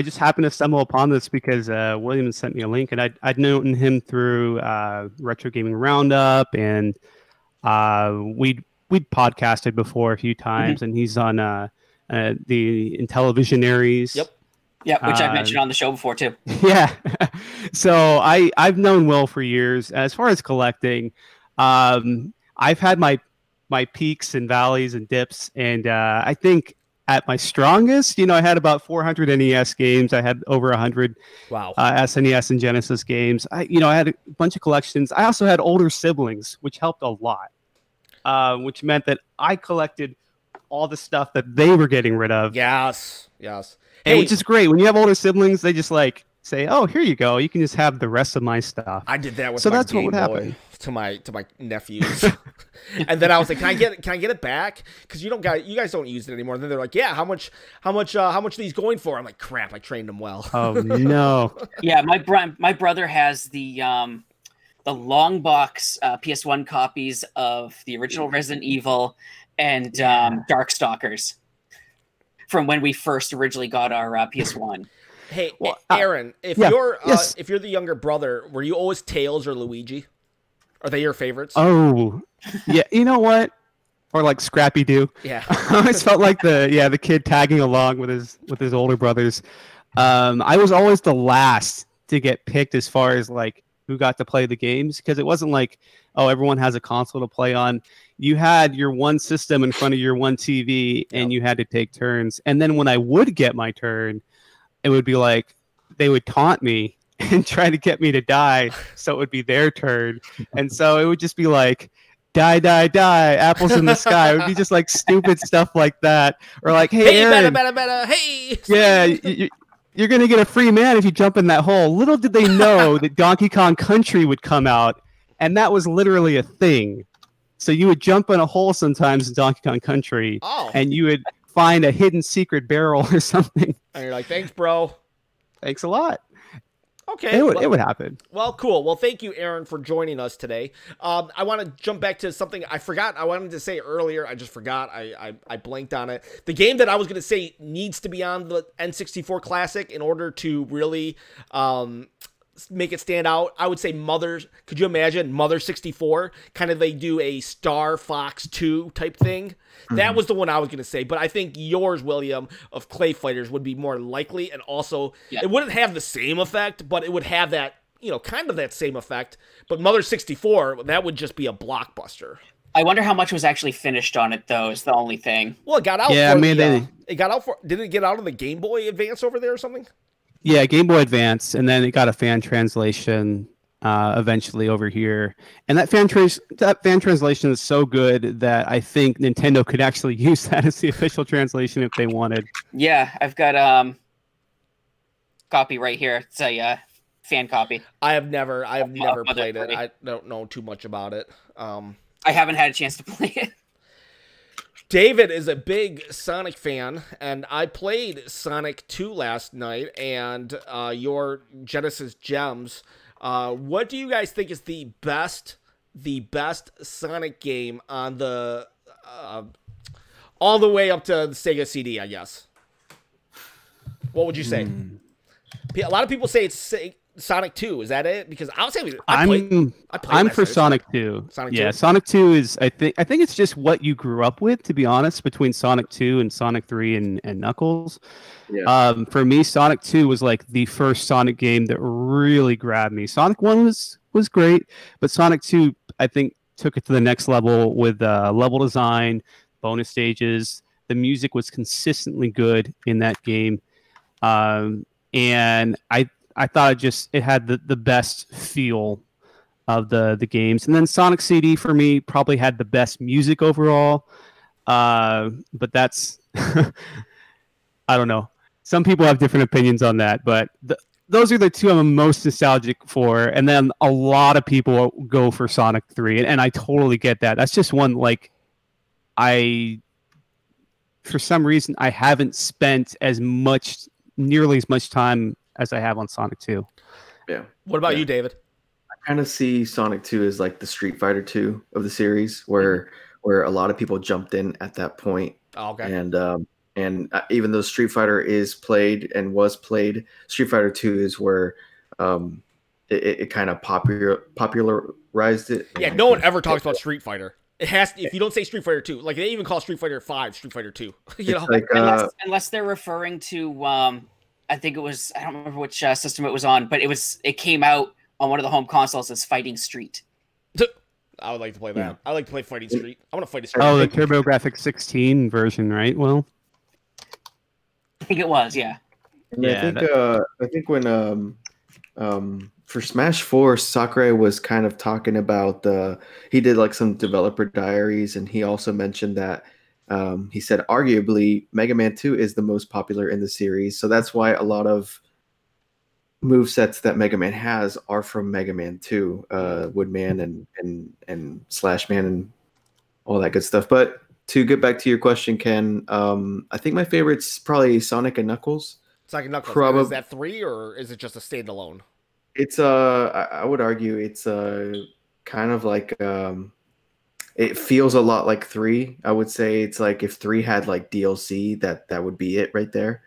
just happened to stumble upon this because William sent me a link, and I'd known him through Retro Gaming Roundup, and we'd podcasted before a few times, and he's on the Intellivisionaries. Yep. Yeah, which I've mentioned on the show before too. Yeah. So I've known Will for years. As far as collecting, I've had my peaks and valleys and dips, and I think at my strongest, I had about 400 NES games. I had over 100 SNES and Genesis games. I had a bunch of collections. I also had older siblings, which helped a lot, which meant that I collected all the stuff that they were getting rid of. Yes. And which is great. When you have older siblings, they just like say, "Oh, here you go. You can just have the rest of my stuff." I did that with my Game Boy to my nephews, and then I was like, "Can I get it back? Because you guys don't use it anymore." And then they're like, "Yeah, how much are these going for?" I'm like, "Crap, I trained them well." Oh no. Yeah, my brother has the long box PS1 copies of the original Resident Evil and Darkstalkers from when we first originally got our PS1. Hey, Well, Aaron, if yeah, you're yes. if you're the younger brother, were you always Tails or Luigi? Are they your favorites? Oh, yeah. You know what? Or like Scrappy Doo. Yeah. I always felt like the kid tagging along with his older brothers. I was always the last to get picked as far as like who got to play the games, because it wasn't like, oh, everyone has a console to play on. You had your one system in front of your one TV, and you had to take turns. And then when I would get my turn, it would be like they would taunt me and try to get me to die, so it would be their turn. And so it would just be like, die, die, die, apples in the sky. It would be just like stupid stuff like that. Or like, hey, Aaron, better, hey. yeah, you're going to get a free man if you jump in that hole. Little did they know that Donkey Kong Country would come out, and that was literally a thing. So you would jump in a hole sometimes in Donkey Kong Country, and you would find a hidden secret barrel or something. And you're like, thanks, bro. Thanks a lot. Okay. It would happen. Well, cool. Well, thank you, Aaron, for joining us today. I want to jump back to something I forgot. I wanted to say earlier. I just forgot. I blanked on it. The game that I was going to say needs to be on the N64 Classic in order to really make it stand out. I would say Mother's. Could you imagine Mother 64? Kind of they do a Star Fox 2 type thing. That was the one I was going to say, but I think yours, William, of Clay Fighters would be more likely, and also it wouldn't have the same effect, but it would have that, kind of that same effect. But Mother 64, that would just be a blockbuster. I wonder how much was actually finished on it, though, is the only thing. Well, it got out it got out for, did it get out of the Game Boy Advance over there or something? Yeah, Game Boy Advance, and then it got a fan translation eventually over here. And that fan translation is so good that I think Nintendo could actually use that as the official translation if they wanted. Yeah, I've got copy right here. It's a fan copy. I have never played it. I don't know too much about it. I haven't had a chance to play it. David is a big Sonic fan, and I played Sonic 2 last night, and your Genesis Gems. What do you guys think is the best Sonic game on the all the way up to the Sega CD, I guess? What would you say? A lot of people say it's Sonic 2. Is that it? Because I'll say I'm for Sonic 2. Sonic 2 is I think it's just what you grew up with, to be honest, between Sonic 2 and Sonic 3 and Knuckles. Yeah. For me, Sonic 2 was like the first Sonic game that really grabbed me. Sonic 1 was great, but Sonic 2 I think took it to the next level with level design, bonus stages. The music was consistently good in that game. And I thought it had the best feel of the games. And then Sonic CD for me probably had the best music overall. But that's I don't know. Some people have different opinions on that, but those are the two I'm most nostalgic for. And then a lot of people go for Sonic 3, and I totally get that. That's just one, like, for some reason, I haven't spent nearly as much time as I have on Sonic 2. Yeah. What about you, David? I kind of see Sonic 2 as like the Street Fighter 2 of the series, where a lot of people jumped in at that point. Oh, okay. And even though Street Fighter is played and was played, Street Fighter 2 is where it kind of popularized it. Yeah, no one ever talks about Street Fighter. It has if you don't say Street Fighter 2, like they even call Street Fighter 5 Street Fighter 2. You know, like, unless they're referring to I think it was, I don't remember which system it was on, but it came out on one of the home consoles as Fighting Street. I would like to play that. Yeah. I like to play Fighting Street. I want to fight a Street. Oh, the TurboGrafx 16 version, right? Well, I think it was, yeah. And yeah, I think when for Smash 4, Sakurai was kind of talking about he did like some developer diaries, and he also mentioned that he said arguably Mega Man 2 is the most popular in the series, so that's why a lot of movesets that Mega Man has are from Mega Man 2, Woodman and Slash Man and all that good stuff. But to get back to your question, Ken, I think my favorite's probably Sonic and Knuckles. Sonic and Knuckles. Is that 3 or is it just a standalone? It's I would argue it's kind of like it feels a lot like 3. I would say it's like if 3 had like DLC, that would be it right there.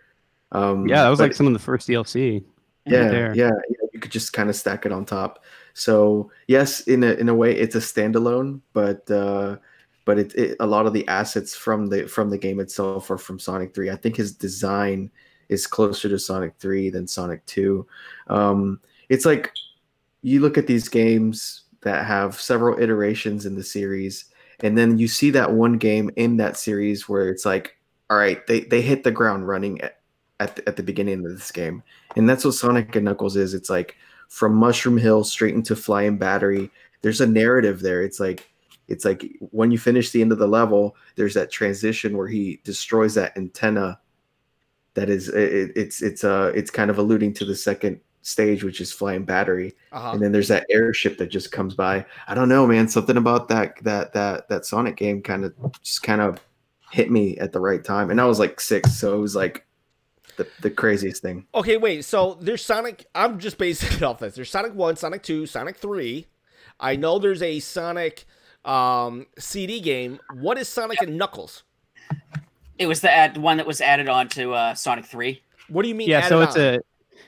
Yeah, that was But like some of the first DLC right yeah, there. yeah, yeah, you could just kind of stack it on top. So yes, in a way, it's a standalone, but a lot of the assets from the game itself are from Sonic 3. I think his design is closer to Sonic 3 than Sonic 2. It's like you look at these games that have several iterations in the series, and then you see that one game in that series where it's like, all right, they hit the ground running at the beginning of this game. And that's what Sonic and Knuckles is. It's like from Mushroom Hill straight into Flying Battery. There's a narrative there. It's like when you finish the end of the level, there's that transition where he destroys that antenna. That is, it's kind of alluding to the second stage, which is Flying Battery. And then there's that airship that just comes by. I don't know, man. Something about that Sonic game kind of hit me at the right time. And I was like 6, so it was like the craziest thing. Okay, wait. So there's Sonic. I'm just basing it off this. There's Sonic 1, Sonic 2, Sonic 3. I know there's a Sonic CD game. What is Sonic and Knuckles? It was the one that was added on to Sonic 3. What do you mean? Yeah, so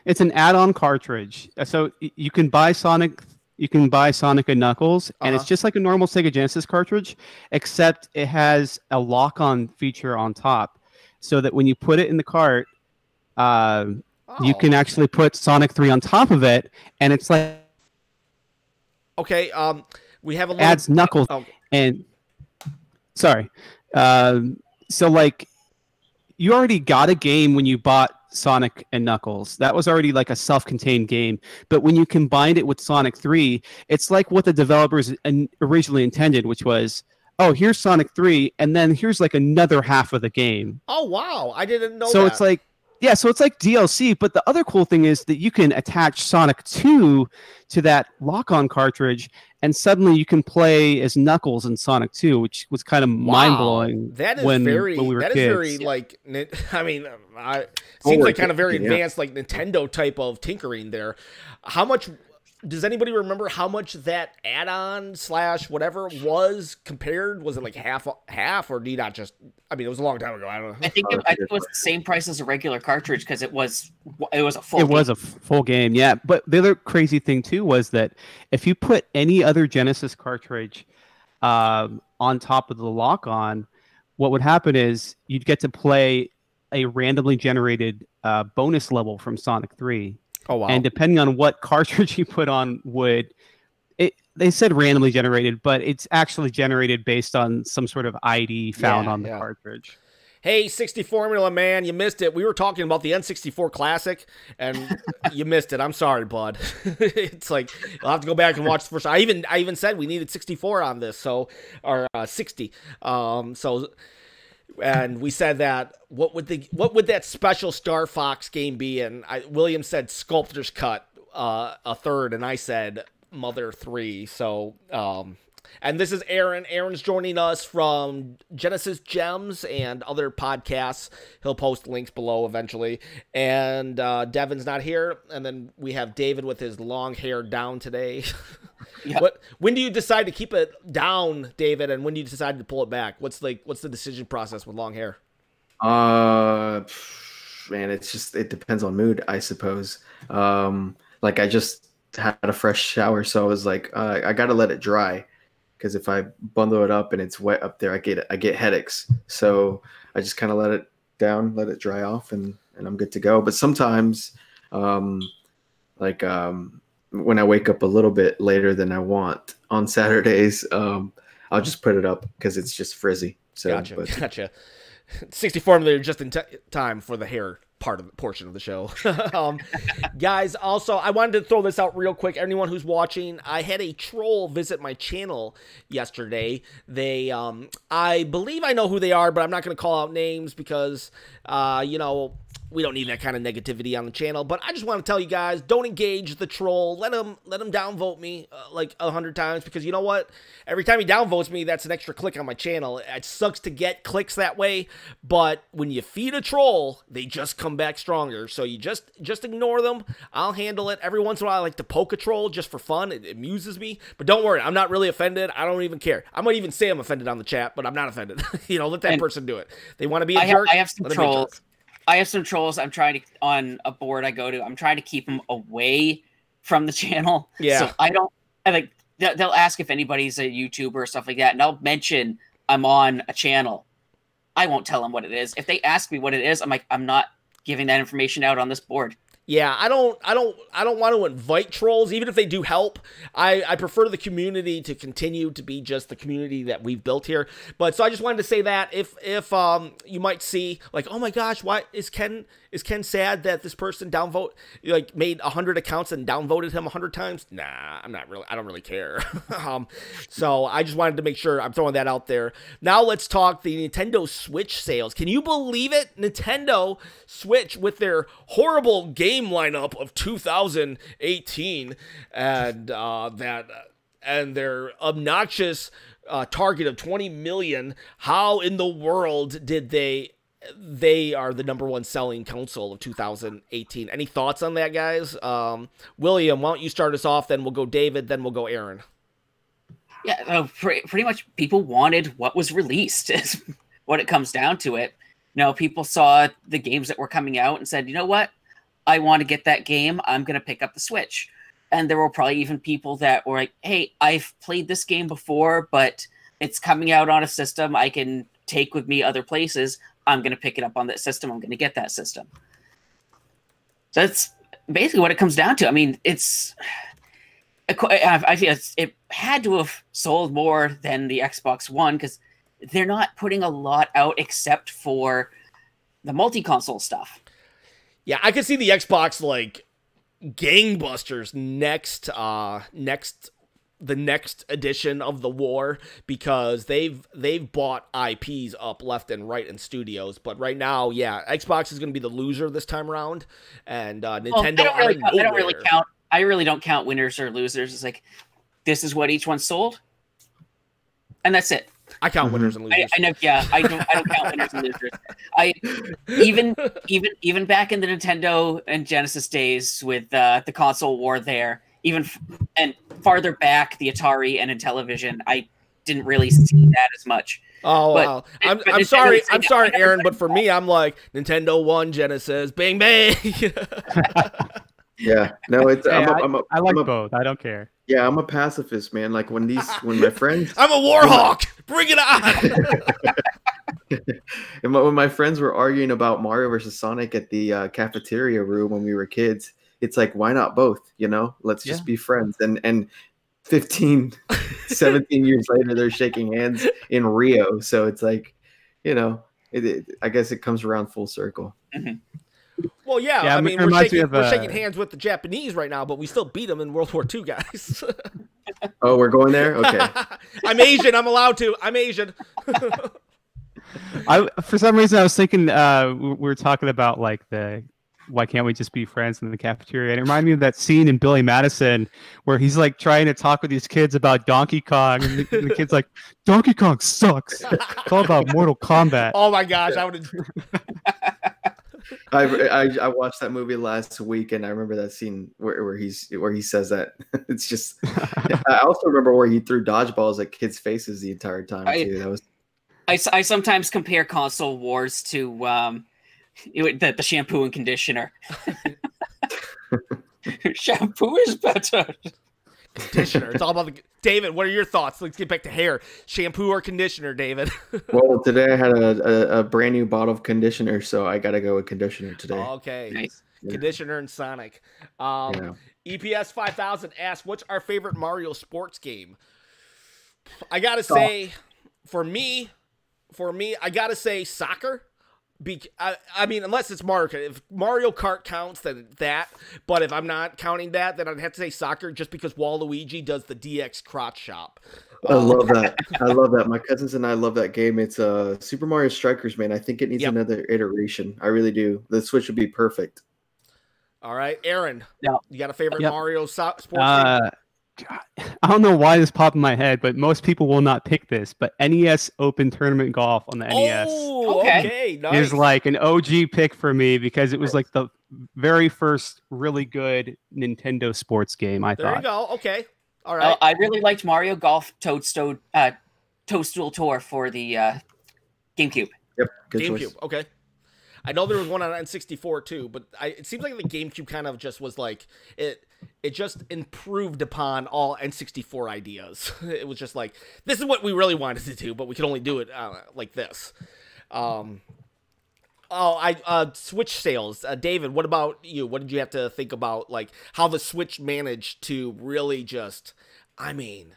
it's an add-on cartridge. So you can buy Sonic and Knuckles, and it's just like a normal Sega Genesis cartridge, except it has a lock-on feature on top, so that when you put it in the cart, you can actually put Sonic 3 on top of it, and it's like okay. We have a little... adds Knuckles and sorry. So like you already got a game when you bought Sonic and Knuckles. That was already like a self-contained game. But when you combined it with Sonic 3, it's like what the developers originally intended, which was, oh, here's Sonic 3, and then here's like another half of the game. Oh, wow. I didn't know so that. It's like, yeah, so it's like DLC, but the other cool thing is that you can attach Sonic 2 to that lock-on cartridge, and suddenly you can play as Knuckles in Sonic 2, which was kind of mind-blowing. That is when very, we were that kids. Is very, like, I mean, seems like kind of very advanced, like Nintendo type of tinkering there. How much... Does anybody remember how much that add-on / whatever was compared? Was it like half, or do you not just? I mean, it was a long time ago. I don't know. I think it was the same price as a regular cartridge because it was a full. It was a full game, yeah. But the other crazy thing too was that if you put any other Genesis cartridge on top of the lock-on, what would happen is you'd get to play a randomly generated bonus level from Sonic 3. Oh, wow. And depending on what cartridge you put on they said randomly generated, but it's actually generated based on some sort of ID found on the cartridge. Hey, 60 Formula Man, you missed it. We were talking about the N64 Classic, and you missed it. I'm sorry, bud. It's like I'll have to go back and watch the first. I even said we needed 64 on this, or 60. And we said that what would that special Star Fox game be? And William said Sculptor's Cut, a third, and I said Mother 3. So, and this is Aaron. Aaron's joining us from Genesis Gems and other podcasts. He'll post links below eventually. And Devin's not here. And then we have David with his long hair down today. Yep. When do you decide to keep it down, David, and when do you decide to pull it back? What's the decision process with long hair? Man, it depends on mood, I suppose. Like I just had a fresh shower, so I was like, I gotta let it dry, because if I bundle it up and it's wet up there, I get headaches. So I just kind of let it down, let it dry off, and I'm good to go. But sometimes, when I wake up a little bit later than I want on Saturdays, I'll just put it up because it's just frizzy. So, Gotcha. 64 minutes just in time for the hair portion of the show. Guys, also, I wanted to throw this out real quick. Anyone who's watching, I had a troll visit my channel yesterday. They, I believe I know who they are, but I'm not going to call out names because, we don't need that kind of negativity on the channel. But I just want to tell you guys, don't engage the troll. Let him downvote me like 100 times, because you know what? Every time he downvotes me, that's an extra click on my channel. It sucks to get clicks that way, but when you feed a troll, they just come back stronger. So you just ignore them. I'll handle it. Every once in a while, I like to poke a troll just for fun. It amuses me. But don't worry, I'm not really offended. I don't even care. I might even say I'm offended on the chat, but I'm not offended. You know, let that person do it. They want to be a jerk. I have some trolls. I have some trolls. I'm trying to, on a board I go to, I'm trying to keep them away from the channel. Yeah. So I like, they'll ask if anybody's a YouTuber or stuff like that, and I'll mention I'm on a channel. I won't tell them what it is. If they ask me what it is, I'm like, I'm not giving that information out on this board. Yeah, I don't want to invite trolls, even if they do help. I prefer the community to continue to be just the community that we've built here. But so I just wanted to say that if you might see like, oh my gosh, why is Ken sad that this person like made 100 accounts and downvoted him 100 times? Nah, I don't really care. So I just wanted to make sure I'm throwing that out there. Now let's talk the Nintendo Switch sales. Can you believe it? Nintendo Switch, with their horrible game lineup of 2018 and their obnoxious target of 20 million, how in the world did they are the #1 selling console of 2018? Any thoughts on that, guys? William, why don't you start us off, then we'll go David, then we'll go Aaron. Yeah, pretty much people wanted what was released is what it comes down to it. You know, people saw the games that were coming out and said, you know what? I want to get that game. I'm going to pick up the Switch. And there were probably even people that were like, hey, I've played this game before, but it's coming out on a system I can take with me other places. I'm going to pick it up on that system. I'm going to get that system. So that's basically what it comes down to. I mean, I feel it had to have sold more than the Xbox One, because they're not putting a lot out except for the multi-console stuff. Yeah, I could see the Xbox like gangbusters the next edition of the war, because they've bought IPs up left and right in studios. But right now, yeah, Xbox is going to be the loser this time around, and Nintendo. I really don't count winners or losers. It's like, this is what each one sold, and that's it. I count winners and losers. I know. Yeah, I don't count winners and losers. Even back in the Nintendo and Genesis days with the console war there, and farther back, the Atari and Intellivision, I didn't really see that as much. Oh, wow. I'm sorry, Aaron, but for me, I'm like, Nintendo won, Genesis, bang bang. Yeah, no, it's. Hey, I like both. I don't care. Yeah, I'm a pacifist, man. Like when my friends, I'm a warhawk. Bring it on. And when my friends were arguing about Mario versus Sonic at the cafeteria room when we were kids, it's like, why not both? You know, let's just be friends. And 15, 17 years later, they're shaking hands in Rio. So it's like, you know, I guess it comes around full circle. Mm-hmm. Well, yeah, I mean, we're shaking hands with the Japanese right now, but we still beat them in World War II, guys. Oh, we're going there? Okay. I'm Asian. I'm allowed to. I'm Asian. For some reason, I was thinking we were talking about like why can't we just be friends in the cafeteria? And it reminded me of that scene in Billy Madison where he's like trying to talk with these kids about Donkey Kong, and the kid's like, Donkey Kong sucks. It's all about Mortal Kombat. Oh my gosh, I would. I watched that movie last week, and I remember that scene where he says that. It's just. I also remember where he threw dodgeballs at kids' faces the entire time too. That was. I sometimes compare console wars to the shampoo and conditioner. Shampoo is better. Conditioner. It's all about the. David, what are your thoughts? Let's get back to hair. Shampoo or conditioner, David? Well, today I had a brand new bottle of conditioner, so I got to go with conditioner today. Okay. Nice. Conditioner and Sonic. EPS 5000 asks, what's our favorite Mario sports game? I got to say, for me, I got to say soccer. I mean, unless it's Mario Kart. If Mario Kart counts, then that. But if I'm not counting that, then I'd have to say soccer, just because Waluigi does the DX crotch chop. I love that. I love that. My cousins and I love that game. It's Super Mario Strikers, man. I think it needs another iteration. I really do. The Switch would be perfect. All right, Aaron. Yeah. You got a favorite Yep. Mario sports game? God, I don't know why this popped in my head, but most people will not pick this. But NES Open Tournament Golf on the NES Oh, Okay. okay. Nice. is like an OG pick for me because it was like the very first really good Nintendo sports game, I There thought. you go. Okay. All right. I really liked Mario Golf Toadstool Tour for the GameCube. Yep. Good GameCube. choice. Okay. I know there was one on N64 too, but it seems like the GameCube kind of just was like it just improved upon all N64 ideas. It was just like, this is what we really wanted to do, but we could only do it like this. Switch sales. David, what about you? What did you have to think about, like how the Switch managed to really just, I mean,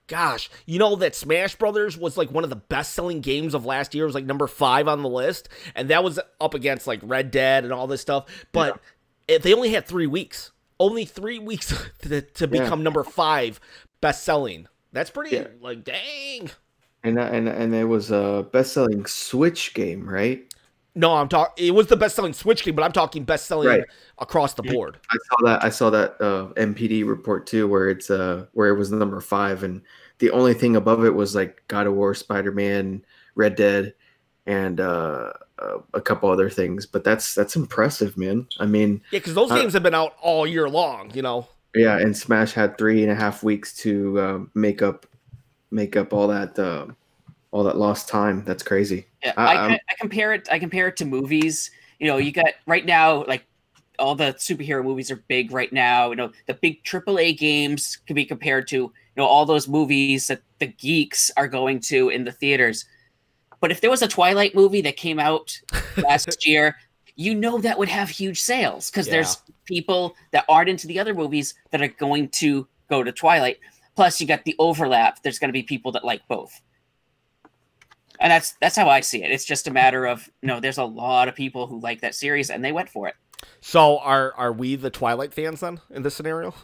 gosh, you know that Smash Brothers was like one of the best-selling games of last year. It was like number 5 on the list, and that was up against like Red Dead and all this stuff. But they only had 3 weeks, only 3 weeks to become number 5 best-selling. That's pretty like dang. And it was a best-selling Switch game, right? No, I'm talking. It was the best-selling Switch game, but I'm talking best-selling across the board. I saw that MPD report too, where it was number 5, and the only thing above it was like God of War, Spider-Man, Red Dead, and a couple other things. But that's impressive, man. I mean, yeah, because those games have been out all year long, you know. Yeah, and Smash had 3.5 weeks to make up all that lost time. That's crazy. Yeah, I compare it to movies. You know, you got right now, like all the superhero movies are big right now. You know, the big AAA games can be compared to all those movies that the geeks are going to in the theaters. But if there was a Twilight movie that came out last year, that would have huge sales because there's people that aren't into the other movies that are going to go to Twilight. Plus, you got the overlap. There's going to be people that like both. And that's how I see it. It's just a matter of, there's a lot of people who like that series and they went for it. So are we the Twilight fans then in this scenario?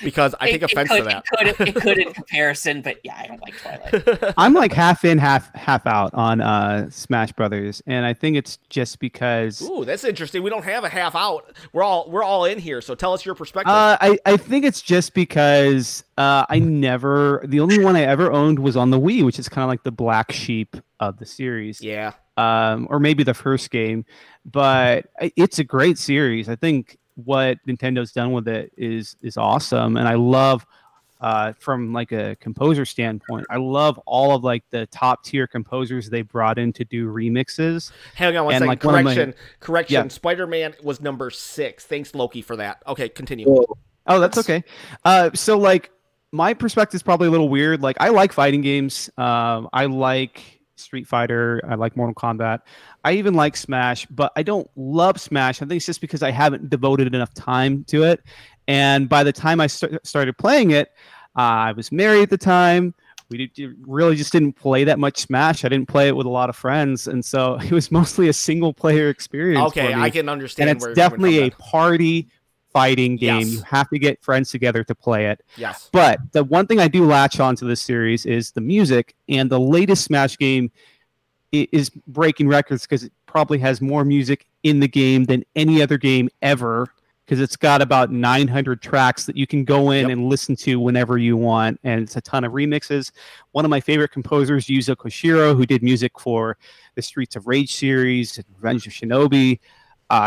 Because I take offense to that. It could in comparison, but yeah, I don't like Twilight. I'm like half in, half out on Smash Brothers, and I think it's just because. Ooh, that's interesting. We don't have a half out. We're all in here. So tell us your perspective. I think it's just because the only one I ever owned was on the Wii, which is kind of like the black sheep of the series. Yeah. Or maybe the first game, but it's a great series. I think what Nintendo's done with it is awesome, and I love from like a composer standpoint, I love all of like the top tier composers they brought in to do remixes. Hang on one second. Like correction. Yeah. Spider-Man was number 6. Thanks, Loki, for that. Okay, continue. Oh, that's okay. So like my perspective is probably a little weird. Like I like fighting games. I like Street Fighter. I like Mortal Kombat. I even like Smash, but I don't love Smash. I think it's just because I haven't devoted enough time to it. And by the time I started playing it, I was married at the time. We really just didn't play that much Smash. I didn't play it with a lot of friends, and so it was mostly a single player experience. Okay, for me. I can understand. And it's definitely a party fighting game. Yes. You have to get friends together to play it. Yes. But the one thing I do latch onto this series is the music, and the latest Smash game is breaking records because it probably has more music in the game than any other game ever, because it's got about 900 tracks that you can go in and listen to whenever you want, and it's a ton of remixes. One of my favorite composers, Yuzo Koshiro, who did music for the Streets of Rage series and Revenge of Shinobi,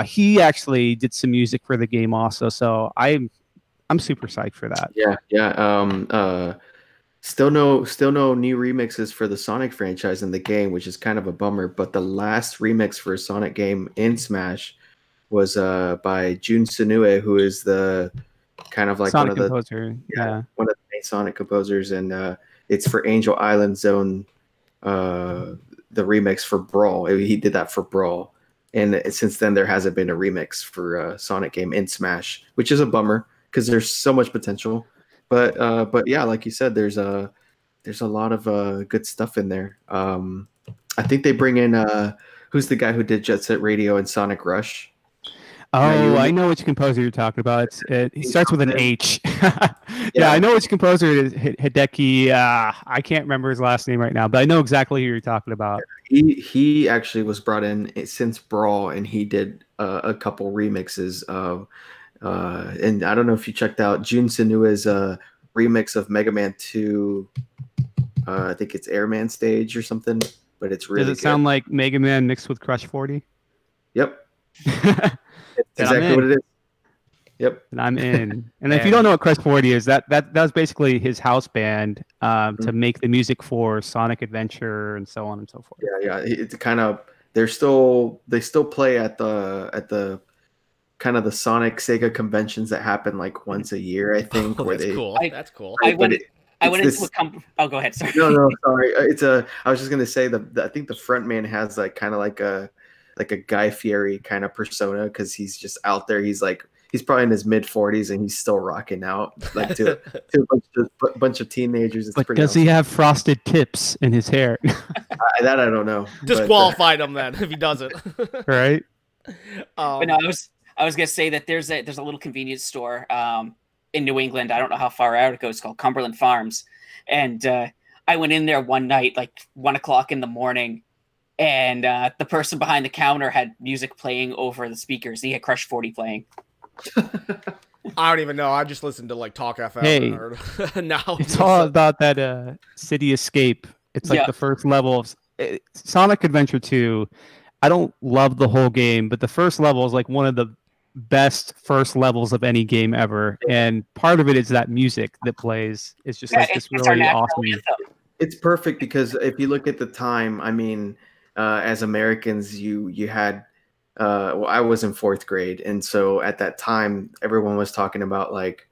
he actually did some music for the game also, so I'm super psyched for that. Yeah. Still no new remixes for the Sonic franchise in the game, which is kind of a bummer. But the last remix for a Sonic game in Smash was by Jun Senue, who is the kind of like Sonic one of composer. one of the main Sonic composers, and it's for Angel Island Zone, the remix for Brawl. He did that for Brawl, and since then there hasn't been a remix for a Sonic game in Smash, which is a bummer because there's so much potential. But yeah, like you said, there's a lot of good stuff in there. I think they bring in who's the guy who did Jet Set Radio and Sonic Rush? Oh, I know which composer you're talking about. He starts with an H. Yeah, I know which composer it is. Hideki. I can't remember his last name right now, but I know exactly who you're talking about. He actually was brought in since Brawl, and he did a couple remixes of, and I don't know if you checked out Jun Senua's remix of Mega Man 2. I think it's Airman Stage or something, but it's really Does it sound like Mega Man mixed with Crush 40? Yep. Exactly what it is. Yep. And I'm in. And if you don't know what Crush 40 is, that was basically his house band to make the music for Sonic Adventure and so on and so forth. Yeah. It's kind of they still play at the kind of the Sonic Sega conventions that happen like once a year, I think. That's cool. That's cool. I went into oh, go ahead. Sorry. No, sorry. I was just gonna say I think the front man has like kind of like a Guy Fieri kind of persona, because he's just out there. He's probably in his mid-40s and he's still rocking out like to a bunch of teenagers. But does he have frosted tips in his hair? That I don't know. Disqualified him then if he doesn't. Right. But no, I was gonna say that there's a little convenience store in New England. I don't know how far out it goes. Called Cumberland Farms, and I went in there one night, like 1 o'clock in the morning, and the person behind the counter had music playing over the speakers. He had Crush 40 playing. I don't even know. I just listened to like Talk FM. Hey, now it's all about that City Escape. It's like the first level of Sonic Adventure 2. I don't love the whole game, but the first level is like one of the best first levels of any game ever. And part of it is that music that plays. It's just like this really awesome. It's perfect because if you look at the time, I mean, as Americans, you had. Well, I was in 4th grade, and so at that time, everyone was talking about like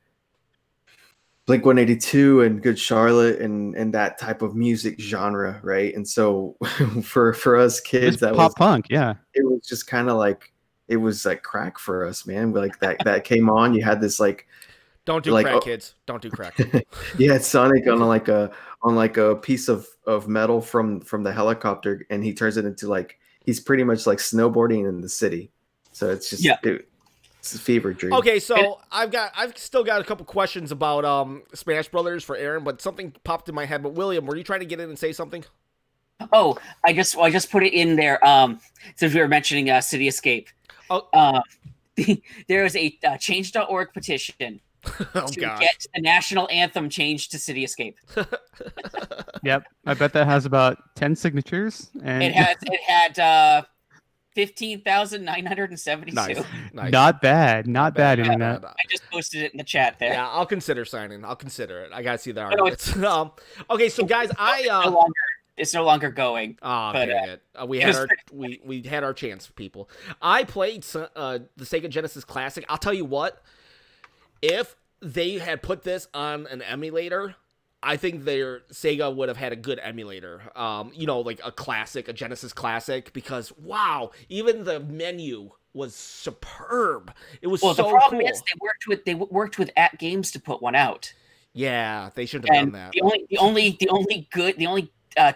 Blink-182 and Good Charlotte and that type of music genre, right? And so for us kids, that pop was punk, yeah. It was just kind of like it was like crack for us, man. Like that came on. You had this like don't do crack, kids. Don't do crack. You had Sonic on like a piece of metal from the helicopter, and he turns it into like. He's pretty much like snowboarding in the city, so it's just it's a fever dream. Okay, so I've still got a couple questions about Smash Brothers for Aaron, but something popped in my head. But William, were you trying to get in and say something? Oh, I just put it in there. Since we were mentioning City Escape, there is a change.org petition to get the national anthem changed to City Escape. Yep, I bet that has about 10 signatures. And it had 15,972. Nice. Not bad, internet. I just posted it in the chat there. Yeah, I'll consider signing. I'll consider it. I gotta see the arguments. Okay, so guys, it's no longer going. Oh, dang it. We had our chance, people. I played the Sega Genesis Classic. I'll tell you what, if they had put this on an emulator, I think Sega would have had a good emulator. Like a Genesis Classic, because wow, even the menu was superb. It was so cool. Well, the problem is they worked with At Games to put one out. Yeah, they should have done that. The only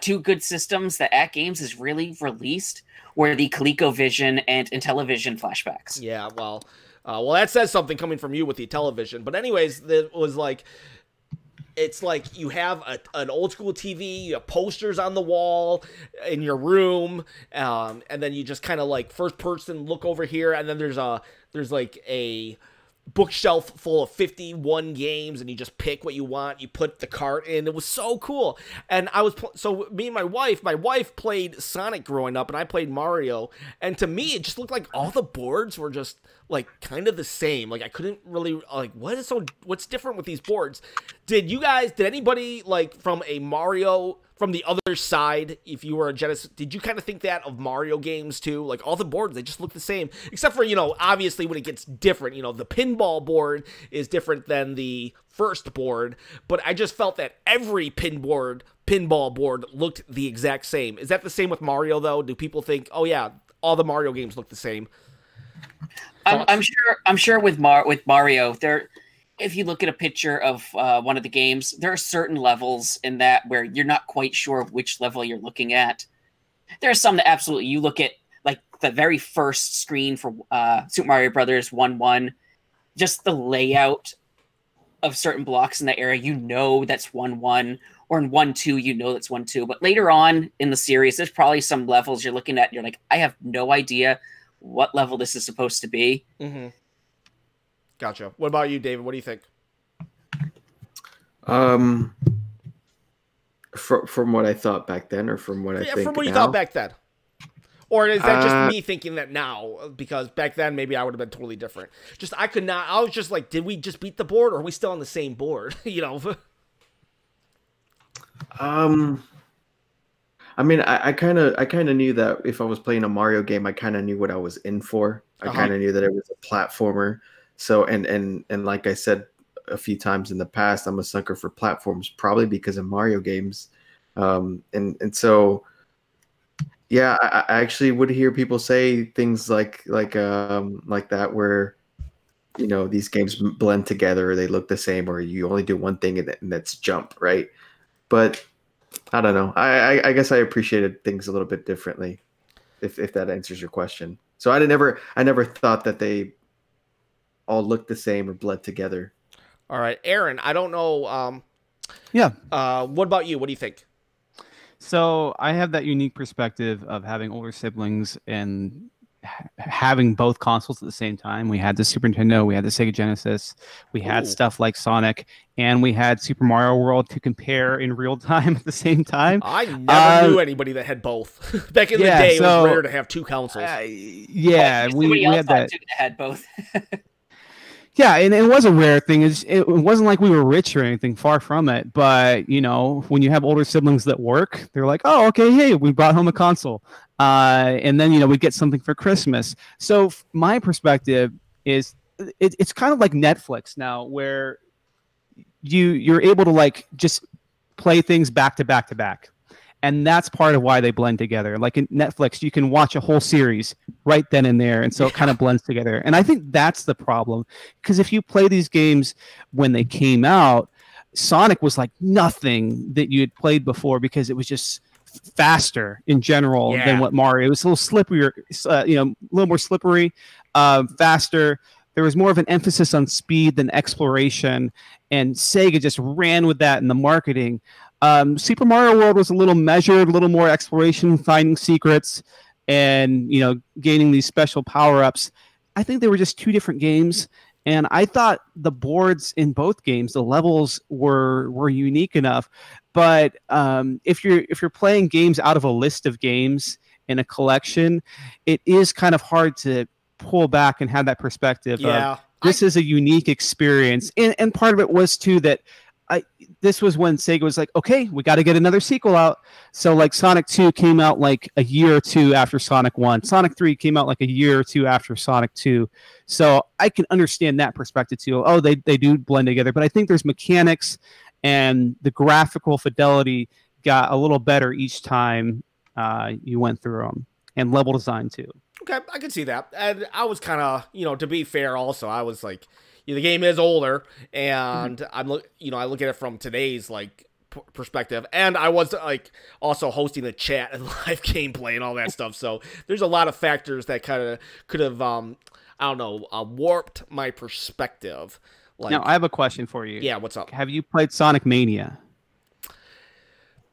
two good systems that At Games has really released were the ColecoVision and Intellivision flashbacks. Yeah, well, that says something coming from you with the television. But anyways, it was like, it's like you have an old school TV, you have posters on the wall in your room, and then you just kind of like first person look over here, and then there's like a bookshelf full of 51 games, and you just pick what you want. You put the cart in. It was so cool. And so me and my wife played Sonic growing up, and I played Mario. And to me, it just looked like all the boards were just like kind of the same. Like I couldn't really like what's different with these boards. Did anybody like from the other side, if you were a Genesis, did you kind of think that of Mario games too? Like all the boards, they just look the same, except for, obviously when it gets different, the pinball board is different than the first board, but I just felt that every pinball board looked the exact same. Is that the same with Mario though? Do people think, oh yeah, all the Mario games look the same? I'm sure with Mario, if you look at a picture of one of the games, there are certain levels in that where you're not quite sure which level you're looking at. There are some that absolutely, you look at like the very first screen for Super Mario Brothers 1-1, just the layout of certain blocks in that area, you know that's 1-1, or in 1-2, you know that's 1-2. But later on in the series, there's probably some levels you're looking at, and you're like, I have no idea what level this is supposed to be. Mm-hmm. Gotcha. What about you, David? What do you think? From what I thought back then, or from what I think from what you now? thought back then, or is that just me thinking that now? Because back then maybe I would have been totally different. Just I could not. I was just like, did we just beat the board, or are we still on the same board? You know. I mean, I kind of knew that if I was playing a Mario game, I kind of knew what I was in for. I kind of knew that it was a platformer. So and like I said a few times in the past, I'm a sucker for platforms, probably because of Mario games. And so, yeah, I actually would hear people say things like that, where, you know, these games blend together, or they look the same, or you only do one thing and that's jump, right? But I don't know. I guess I appreciated things a little bit differently, if that answers your question. So I never thought that they all looked the same or bled together. All right, Aaron, I don't know. Yeah. What about you? What do you think? So I have that unique perspective of having older siblings and having both consoles at the same time. We had the Super Nintendo, we had the Sega Genesis, we had stuff like Sonic, and we had Super Mario World to compare in real time at the same time. I never knew anybody that had both. Back in the day, it was rare to have two consoles. We had that. Had both. Yeah, and it was a rare thing. It wasn't like we were rich or anything, far from it. But, you know, when you have older siblings that work, they're like, oh, okay, hey, we brought home a console. And then, you know, we get something for Christmas. So my perspective is it's kind of like Netflix now, where you're able to, like, just play things back to back to back. And that's part of why they blend together. Like in Netflix, you can watch a whole series right then and there. And so it kind of blends together. And I think that's the problem. Because if you play these games when they came out, Sonic was like nothing that you had played before, because it was just faster in general than what Mario. It was a little slipperier, you know, a little more slippery, faster. There was more of an emphasis on speed than exploration. And Sega just ran with that in the marketing. Super Mario World was a little measured, a little more exploration, finding secrets, and, you know, gaining these special power-ups. I think they were just two different games, and I thought the boards in both games, the levels were unique enough. But if you're playing games out of a list of games in a collection, it is kind of hard to pull back and have that perspective. This is a unique experience, and part of it was too that. This was when Sega was like, okay, we got to get another sequel out. So like Sonic 2 came out like a year or two after Sonic 1. Sonic 3 came out like a year or two after Sonic 2. So I can understand that perspective too. Oh, they do blend together. But I think there's mechanics, and the graphical fidelity got a little better each time you went through them. And level design too. Okay, I can see that. And I was kind of, you know, to be fair also, I was like, the game is older, and I look at it from today's like perspective, and I was like also hosting the chat and live gameplay and all that stuff. So there's a lot of factors that kind of could have I don't know, warped my perspective. Like, now I have a question for you. Yeah, what's up? Have you played Sonic Mania?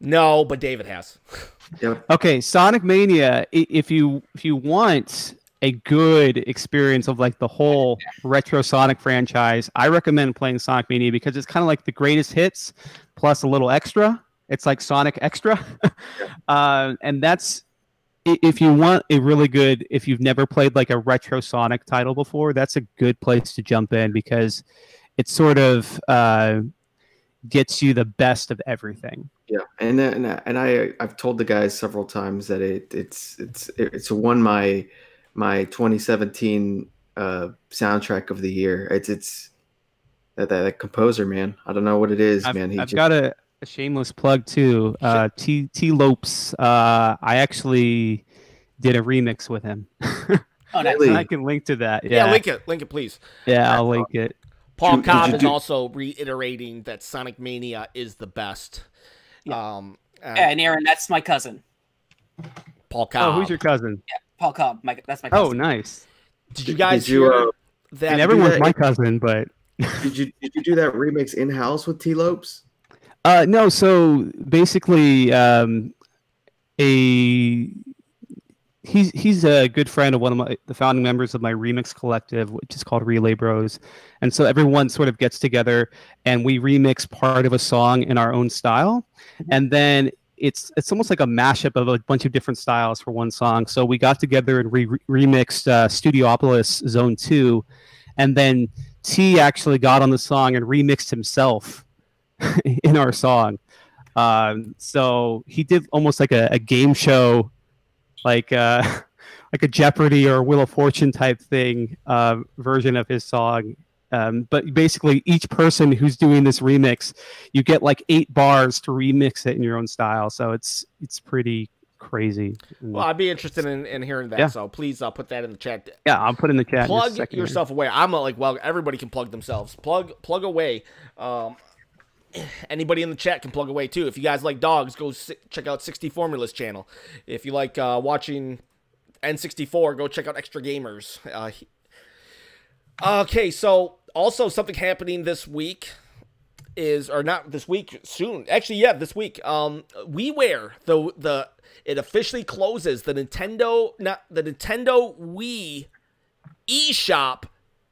No, but David has. Yep. Okay, Sonic Mania. If you want a good experience of like the whole retro Sonic franchise, I recommend playing Sonic Mania, because it's kind of like the greatest hits plus a little extra. It's like Sonic Extra. And that's, if you want a really good, if you've never played like a retro Sonic title before, that's a good place to jump in, because it sort of gets you the best of everything. Yeah, and I've told the guys several times that it's won my 2017 soundtrack of the year. It's that composer, man. I don't know what it is, man. I've got a shameless plug too. T Lopes. I actually did a remix with him. Oh, nice. Really? I can link to that. Yeah, link it, please. Yeah, I'll link it. Paul Cobb is also reiterating that Sonic Mania is the best. Yeah. And Aaron, that's my cousin. Paul Cobb. Oh, who's your cousin? Yeah, Paul Cobb. That's my cousin. Oh, nice. Did you guys hear that? And everyone's my cousin, but Did you do that remix in house with T Lopes? No. So basically, he's a good friend of one of the founding members of my remix collective, which is called Relay Bros. And so everyone sort of gets together and we remix part of a song in our own style, and then it's almost like a mashup of a bunch of different styles for one song. So we got together and remixed Studiopolis Zone 2, and then T actually got on the song and remixed himself in our song. So he did almost like a game show, like a Jeopardy or Wheel of Fortune type thing version of his song. But basically, each person who's doing this remix, you get like 8 bars to remix it in your own style. So it's pretty crazy. Well, I'd be interested in hearing that. Yeah. So please put that in the chat. Yeah, I'll put in the chat. Plug yourself away. I'm like, well, everybody can plug themselves. Plug away. Anybody in the chat can plug away too. If you guys like dogs, go check out 60 Formulas channel. If you like watching N64, go check out Extra Gamers. Okay, so also something happening this week is, or not this week, soon. Actually, yeah, this week. WiiWare, it officially closes. The Nintendo Wii eShop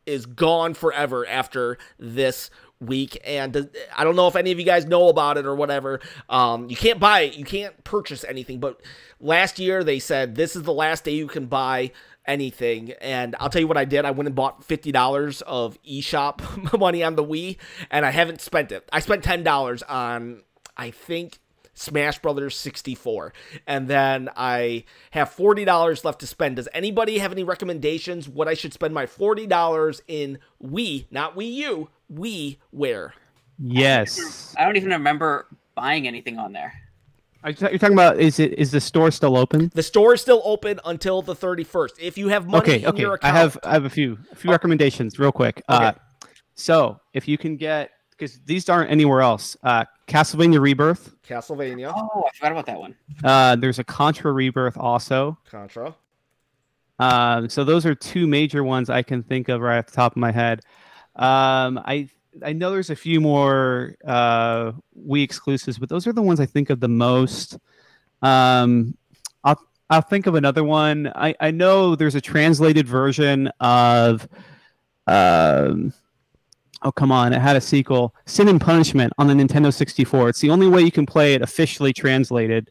is gone forever after this week, and I don't know if any of you guys know about it or whatever. You can't buy it, you can't purchase anything, but last year they said this is the last day you can buy anything, and I'll tell you what I did. I went and bought $50 of eShop money on the Wii, and I haven't spent it. I spent $10 on, I think, Smash Brothers 64, and then I have $40 left to spend. Does anybody have any recommendations what I should spend my $40 in Wii, not Wii U, WiiWare? Yes. I don't even remember buying anything on there. You're talking about, is the store still open? The store is still open until the 31st. If you have money in your account. I have a few recommendations real quick. Okay. So if you can get, because these aren't anywhere else, Castlevania Rebirth. Castlevania. Oh, I forgot about that one. There's a Contra Rebirth also. Contra. So those are 2 major ones I can think of right off the top of my head. I know there's a few more Wii exclusives, but those are the ones I think of the most. I'll think of another one. I know there's a translated version of oh, come on, it had a sequel, Sin and Punishment, on the Nintendo 64. It's the only way you can play it officially translated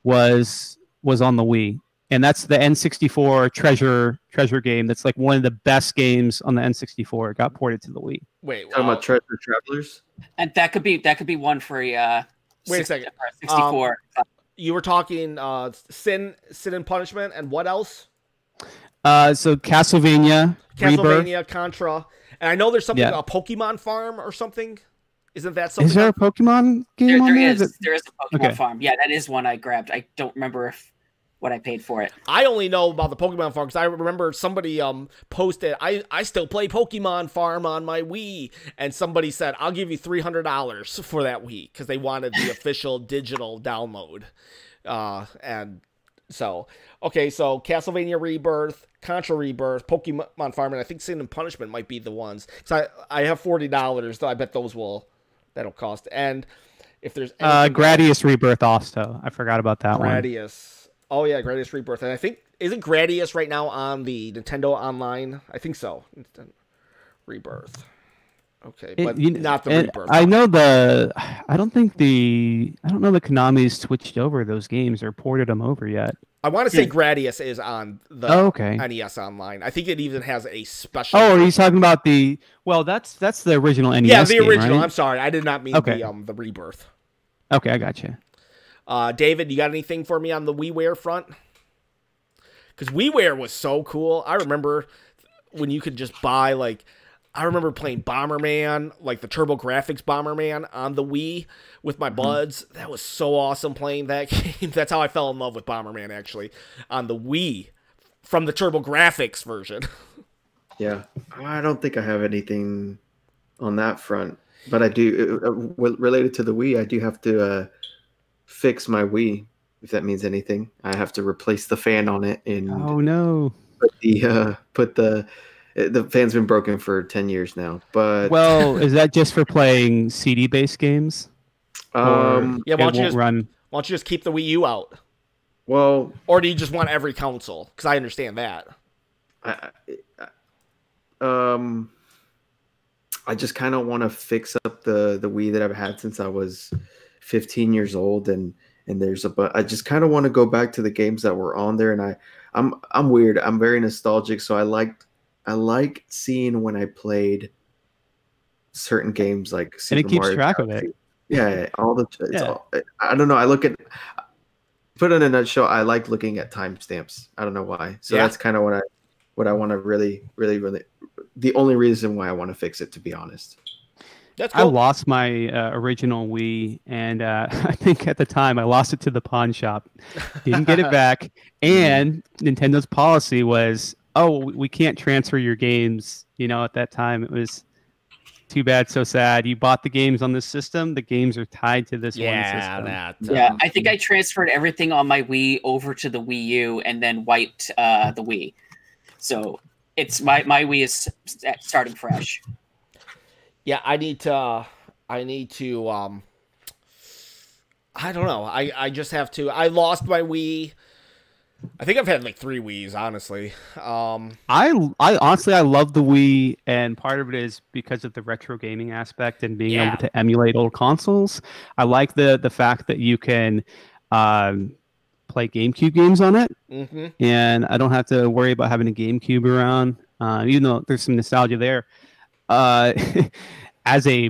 was on the Wii. And that's the N64 treasure game. That's like one of the best games on the N64. It got ported to the Wii. Wait, talking about Treasure Travelers? And that could be one for a wait a second. 64. You were talking Sin and Punishment, and what else? So Castlevania, Rebirth. Contra, and I know there's something, a Pokemon Farm or something. Isn't that something? Is there a Pokemon game on there? There is a Pokemon Farm. Yeah, that is one I grabbed. I don't remember what I paid for it. I only know about the Pokemon Farm because I remember somebody posted, I still play Pokemon Farm on my Wii, and somebody said, I'll give you $300 for that Wii because they wanted the official digital download. And so, okay, so Castlevania Rebirth, Contra Rebirth, Pokemon Farm, and I think Sin and Punishment might be the ones. So I have $40, so I bet that'll cost. And if there's Gradius Rebirth also, I forgot about that one. Gradius. Oh yeah, Gradius Rebirth, and I think, isn't Gradius right now on the Nintendo Online? I think so. Rebirth. Okay, but not the Rebirth. I know I don't know the Konami's switched over those games or ported them over yet. I want to say Gradius is on the NES Online. I think it even has a special. Oh, are you talking about the? Well, that's the original NES. Yeah, the original. Game, right? I'm sorry, I did not mean the Rebirth. Okay, I got you. David, you got anything for me on the WiiWare front? Because WiiWare was so cool. I remember when you could just buy, like, I remember playing Bomberman, like the TurboGrafx Bomberman on the Wii with my buds. That was so awesome playing that game. That's how I fell in love with Bomberman, actually, on the Wii from the TurboGrafx version. Yeah, I don't think I have anything on that front. But I do, related to the Wii, I do have to fix my Wii, if that means anything. I have to replace the fan on it and oh no, put the The fan's been broken for 10 years now. But Well, is that just for playing CD-based games? Yeah, why don't you run? just keep the Wii U out? Well, Or do you just want every console? Because I understand that. I just kind of want to fix up the Wii that I've had since I was 15 years old, and I just kind of want to go back to the games that were on there, and I'm weird. I'm very nostalgic, so I like seeing when I played certain games like Super And it keeps Mario track Galaxy. of it. Yeah, I don't know. I look at, put it in a nutshell, I like looking at timestamps. I don't know why. So that's kind of what I want to really, the only reason why I want to fix it, to be honest. That's cool. I lost my original Wii, and I think at the time I lost it to the pawn shop. Didn't get it back, and Nintendo's policy was, "Oh, we can't transfer your games." At that time it was too bad, so sad. You bought the games on this system; the games are tied to this one system. Yeah, I think I transferred everything on my Wii over to the Wii U, and then wiped the Wii. So it's my Wii is starting fresh. Yeah, I need to I don't know. I just have to. I lost my Wii. I think I've had like 3 Wiis, honestly. I honestly, I love the Wii, and part of it is because of the retro gaming aspect and being able to emulate old consoles. I like the fact that you can play GameCube games on it, and I don't have to worry about having a GameCube around, even though there's some nostalgia there. As a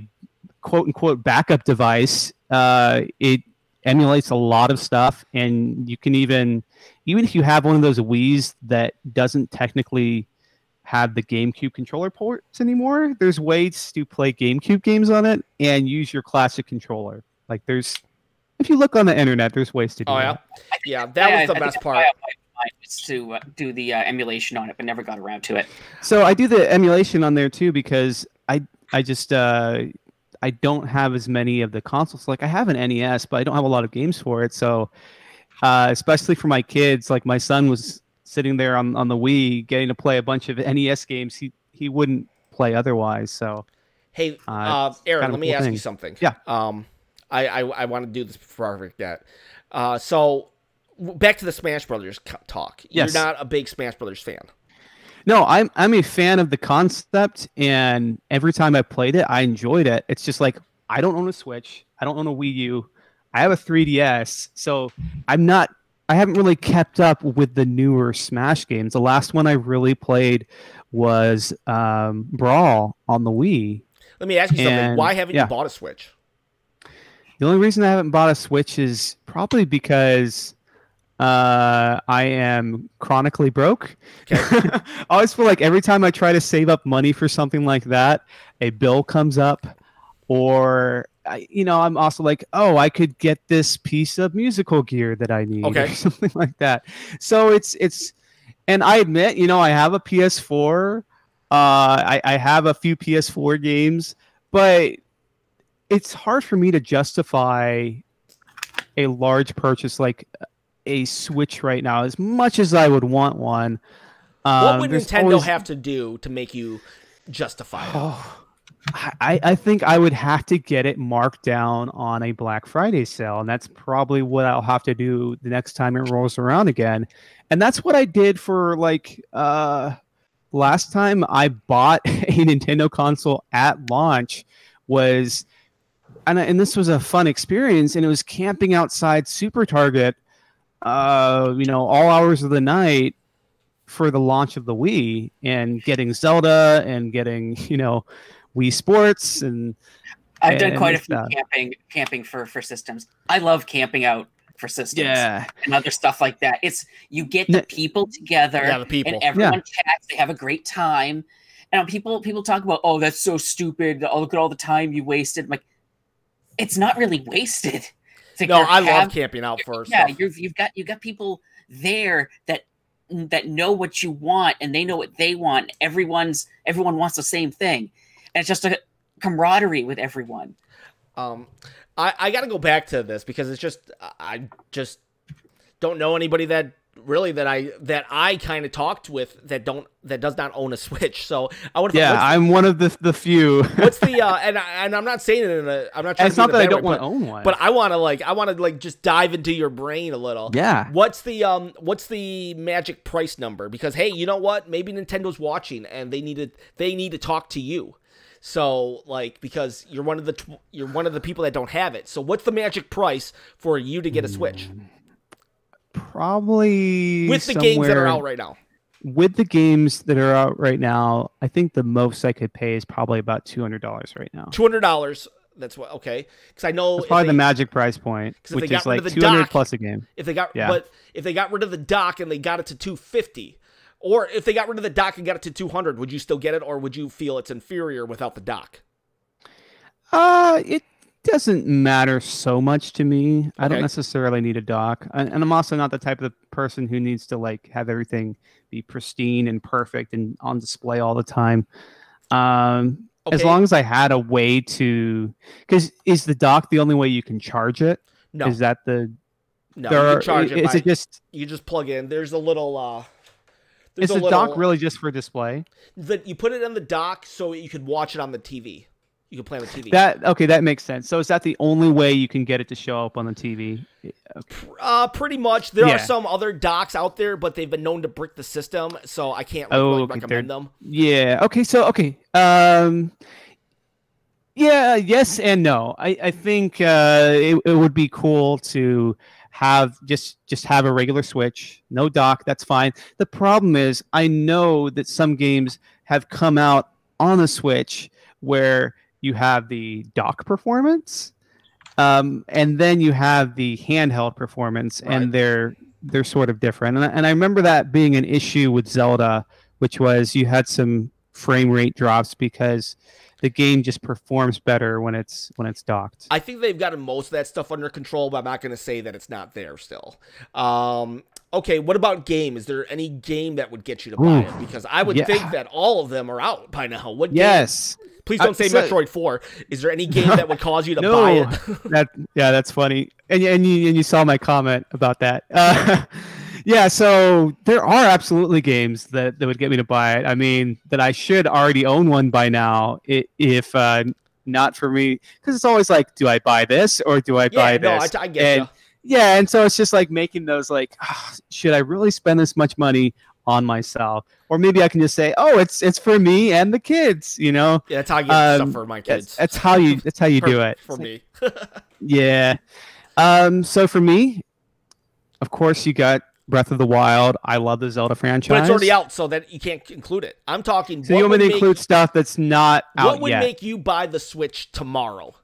quote-unquote backup device, it emulates a lot of stuff, and you can even if you have one of those Wiis that doesn't technically have the GameCube controller ports anymore, there's ways to play GameCube games on it and use your classic controller. Like if you look on the internet, there's ways to do that. Yeah, that was the best part. Was to do the emulation on it, but never got around to it. So I do the emulation on there too because I just I don't have as many of the consoles. Like I have an NES, but I don't have a lot of games for it. So especially for my kids, like my son was sitting there on the Wii getting to play a bunch of NES games he wouldn't play otherwise. So hey, Aaron, let me ask you something. Yeah. I want to do this before I forget. So back to the Smash Brothers talk. Yes. You're not a big Smash Brothers fan. No, I'm a fan of the concept, and every time I played it, I enjoyed it. It's just like I don't own a Switch, I don't own a Wii U, I have a 3DS, so I haven't really kept up with the newer Smash games. The last one I really played was Brawl on the Wii. Let me ask you something. Why haven't you bought a Switch? The only reason I haven't bought a Switch is probably because I am chronically broke. Okay. I always feel like every time I try to save up money for something like that, a bill comes up, or I'm also like, oh, I could get this piece of musical gear that I need, or something like that. So it's, and I admit, I have a PS4. I have a few PS4 games, but it's hard for me to justify a large purchase like a Switch right now, as much as I would want one. What would Nintendo have to do to make you justify it? I think I would have to get it marked down on a Black Friday sale, and that's probably what I'll have to do the next time it rolls around again. And that's what I did for last time I bought a Nintendo console at launch was, and this was a fun experience, and it was camping outside Super Target, all hours of the night for the launch of the Wii, and getting Zelda and getting, Wii Sports, and I've done quite a few camping for systems. I love camping out for systems and other stuff like that. It's you get the people together, and everyone chats. They have a great time, and people talk about, oh, that's so stupid. Oh, look at all the time you wasted. I'm like, it's not really wasted. No, I love camping out for stuff. You've got people there that know what you want, and they know what they want. Everyone wants the same thing. And it's just a camaraderie with everyone. I got to go back to this because it's just I just don't know anybody that really that I kind of talked with that does not own a Switch. So I would. Yeah, I'm one of the few. What's the and I'm not saying it in a. I'm not trying. It's to not that I don't way, want to own one, but I want to just dive into your brain a little. Yeah. What's the magic price number? Because hey, you know what? Maybe Nintendo's watching and they need to talk to you. So because you're one of the people that don't have it. So what's the magic price for you to get a Switch? Probably with the games that are out right now. With the games that are out right now, I think the most I could pay is probably about $200 right now. $200. That's what. Okay, because I know that's probably the magic price point, which is like $200 plus a game. But if they got rid of the dock and they got it to $250. Or if they got rid of the dock and got it to $200, would you still get it, or would you feel it's inferior without the dock? It doesn't matter so much to me. I don't Okay. necessarily need a dock, and I'm also not the type of person who needs to have everything be pristine and perfect and on display all the time. As long as I had a way to, because is the dock the only way you can charge it? No. Is that the? No, you can charge it. Is it just? You just plug in. There's a little. Is the dock really just for display? You put it on the dock so you could watch it on the TV. You can play on the TV. That makes sense. So is that the only way you can get it to show up on the TV? Pretty much. There are some other docks out there, but they've been known to brick the system, so I can't really recommend them. Yeah. Okay. So yeah. Yes and no. I think it would be cool to have just have a regular Switch, no dock. That's fine. The problem is, I know that some games have come out on a Switch where you have the dock performance, and then you have the handheld performance, right. and they're sort of different. And I remember that being an issue with Zelda, which was you had some frame rate drops because the game just performs better when it's docked. I think they've gotten most of that stuff under control, but I'm not going to say that it's not there still. Okay, what about game? Is there any game that would get you to buy it? Because I would think that all of them are out by now. What game? Please don't say Metroid 4. Is there any game that would cause you to buy it? That's funny. And you saw my comment about that. Yeah, so there are absolutely games that would get me to buy it. I mean, that I should already own one by now, if not for me. Because it's always like, do I buy this or do I buy this? I get you. Yeah, and so it's just like making those should I really spend this much money on myself? Or maybe I can just say, oh, it's for me and the kids, Yeah, that's how I get stuff for my kids. That's how you do it. For me. Yeah. So for me, of course, you got Breath of the Wild. I love the Zelda franchise. But it's already out, so that you can't include it. I'm talking. So you want me to include stuff that's not out yet? What would make you buy the Switch tomorrow?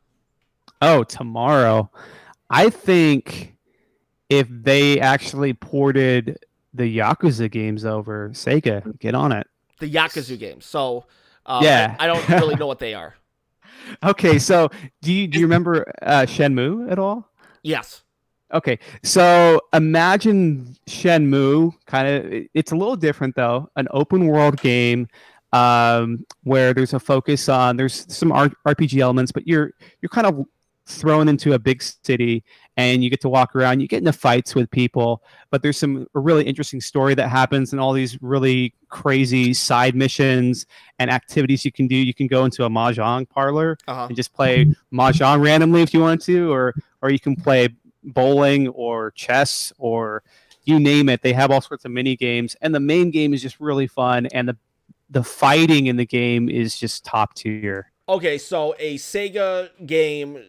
Oh, tomorrow. I think if they actually ported the Yakuza games over, Sega, get on it. The Yakuza games. So yeah, I don't really know what they are. Okay, so do you remember Shenmue at all? Yes. Okay, so imagine Shenmue, it's a little different though, an open world game where there's a focus on, there's some RPG elements, but you're kind of thrown into a big city and you get to walk around, you get into fights with people, but there's a really interesting story that happens and all these really crazy side missions and activities you can do. You can go into a mahjong parlor and just play mahjong randomly if you want to, or you can play bowling or chess or you name it. They have all sorts of mini games, and the main game is just really fun, and the fighting in the game is just top tier. Okay, so a Sega game,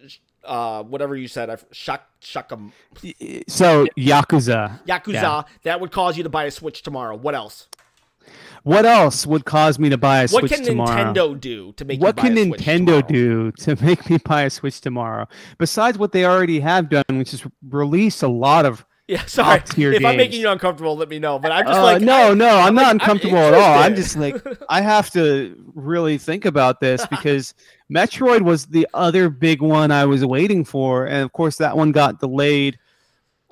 whatever you said, Yakuza. Yeah. That would cause you to buy a Switch tomorrow. What else? What else would cause me to buy a Switch tomorrow? What can Nintendo do to make you buy a Switch tomorrow? What can Nintendo do to make me buy a Switch tomorrow? Besides what they already have done, which is release a lot of sorry. If games. I'm making you uncomfortable, let me know. But I'm just no, I'm not uncomfortable at all. I'm just I have to really think about this because Metroid was the other big one I was waiting for, and of course that one got delayed.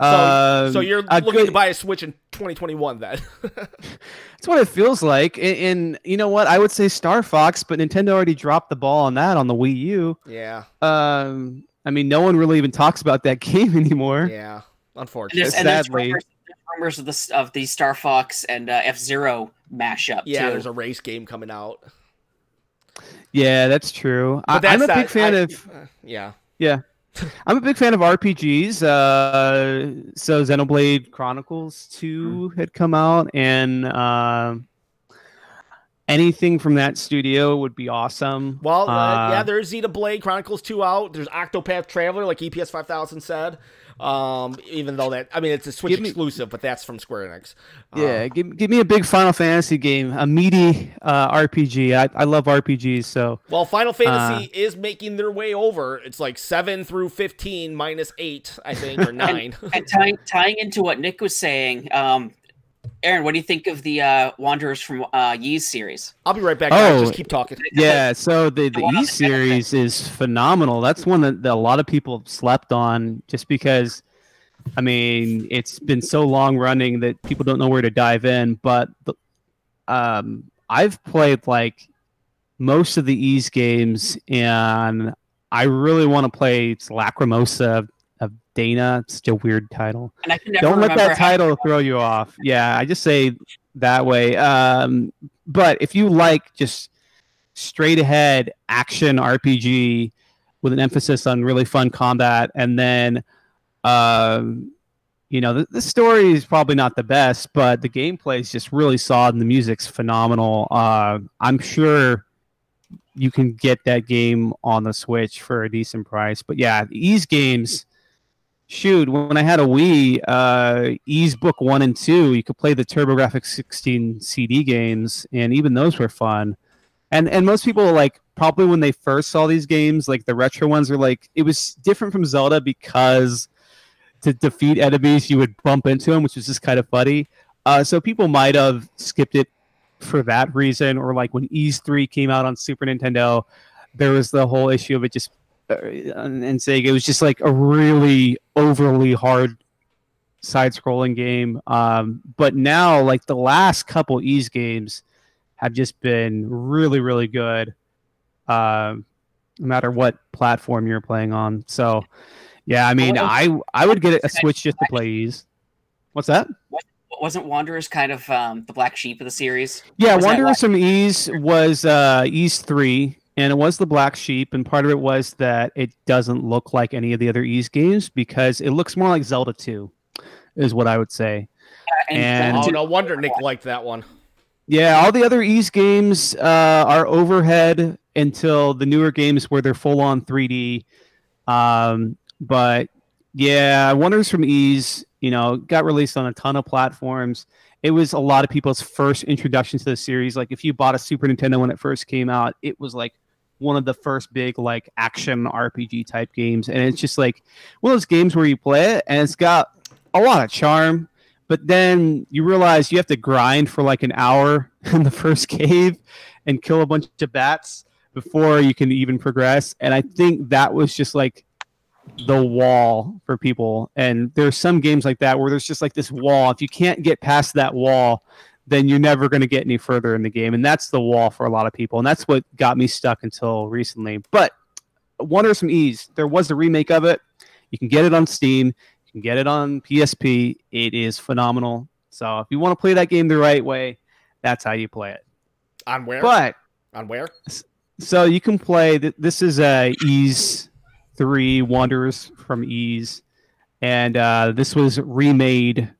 So you're looking to buy a Switch in 2021 then? That's what it feels like. And you know what? I would say Star Fox, but Nintendo already dropped the ball on that on the Wii U. Yeah. I mean, no one really even talks about that game anymore. Yeah. Unfortunately. And there's Sadly. rumors of the Star Fox and F-Zero mashup. Yeah, too. there's a race game coming out. Yeah, that's true. But I'm a that's big fan of. Yeah. Yeah, I'm a big fan of RPGs. So Xenoblade Chronicles 2 had come out, and anything from that studio would be awesome. Well, yeah, there's Xenoblade Chronicles 2 out. There's Octopath Traveler, like EPS 5000 said. Even though it's a Switch exclusive, but that's from Square Enix. Yeah, give me a big Final Fantasy game, a meaty RPG. I love RPGs, so. Well, Final Fantasy is making their way over. It's like 7 through 15 minus 8, I think, or 9. and tying into what Nick was saying, Aaron, what do you think of the Wanderers from Ys series? I'll be right back, guys. Just keep talking. Yeah, so the Ys series is phenomenal. That's one that a lot of people have slept on just because, I mean, it's been so long running that people don't know where to dive in. But I've played like most of the Ys games, and I really want to play Lacrimosa of Dana. It's such a weird title. And I can never Don't let that remember title throw you off. Yeah, I just say that way. But if you like just straight ahead action RPG with an emphasis on really fun combat, and then the story is probably not the best, but the gameplay is just really solid and the music's phenomenal. I'm sure you can get that game on the Switch for a decent price. But yeah, these games, shoot, when I had a Wii, Ys Book 1 and 2, you could play the TurboGrafx 16 CD games, and even those were fun. And most people, like, probably when they first saw these games, like the retro ones, were like, it was different from Zelda because to defeat enemies, you would bump into them, which was just kind of funny. So people might have skipped it for that reason, or like when Ys 3 came out on Super Nintendo, there was the whole issue of it just and Sega. It was just like a really overly hard side-scrolling game. But now, like the last couple Ys games have just been really, really good, no matter what platform you're playing on. So, yeah, I mean, I would get a Switch just to play Ys. What's that? Wasn't Wanderers kind of the black sheep of the series? Yeah, Wanderers from Ys was Ys 3, and it was the black sheep, and part of it was that it doesn't look like any of the other Ys games because it looks more like Zelda 2, is what I would say. And no wonder Nick liked that one. Yeah, all the other Ys games are overhead until the newer games where they're full-on 3D. But yeah, Wanderers from Ys, got released on a ton of platforms. It was a lot of people's first introduction to the series. Like if you bought a Super Nintendo when it first came out, it was like one of the first big like action RPG type games. And it's just like one of those games where you play it and it's got a lot of charm, but then you realize you have to grind for like an hour in the first cave and kill a bunch of bats before you can even progress. And I think that was just like the wall for people. And there's some games like that where there's just like this wall. If you can't get past that wall, then you're never going to get any further in the game. And that's the wall for a lot of people. And that's what got me stuck until recently. But Wanderers from Ys, there was a remake of it. You can get it on Steam. You can get it on PSP. It is phenomenal. So if you want to play that game the right way, that's how you play it. On where? On where? So you can play. This is Ys 3 Wanderers from Ys, and this was remade.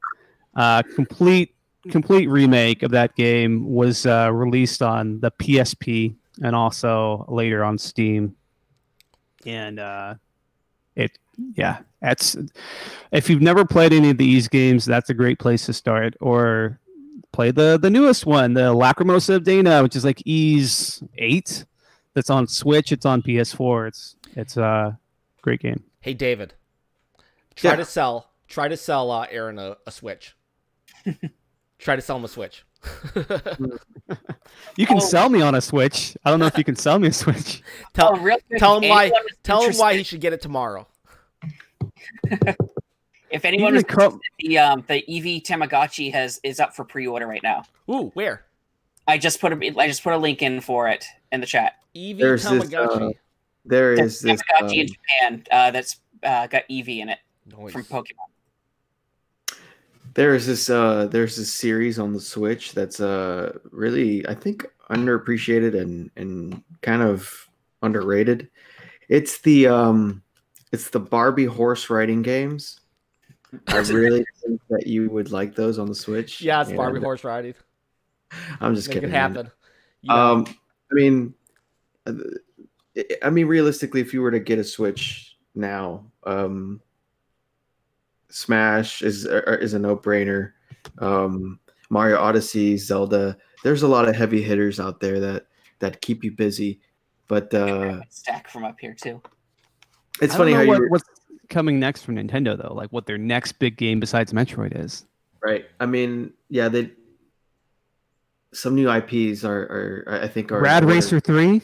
Complete remake of that game was released on the PSP and also later on Steam. And that's if you've never played any of these games, that's a great place to start. Or play the newest one, the Lacrimosa of Dana, which is like Ys 8. That's on Switch. It's on PS4. It's a great game. Hey David, try to sell Aaron a Switch. Try to sell him a Switch. You can sell me on a Switch. I don't know if you can sell me a Switch. Tell him why he should get it tomorrow. If anyone is interested, the Eevee Tamagotchi is up for pre-order right now. Ooh, where? I just put a link in for it in the chat. Eevee Tamagotchi. There is this Tamagotchi in Japan that's got Eevee in it from Pokemon. there's this series on the Switch that's really, I think, underappreciated and kind of underrated. It's the Barbie horse riding games. I really think that you would like those on the Switch. Yeah, it's Barbie horse riding. I'm just Make kidding. it happen. I mean, realistically, if you were to get a Switch now, Smash is a no-brainer. Mario Odyssey, Zelda. There's a lot of heavy hitters out there that keep you busy. But stack from up here too. It's funny how what's coming next from Nintendo though, like what their next big game besides Metroid is. Right. I mean, yeah, some new IPs are I think are Rad Racer 3.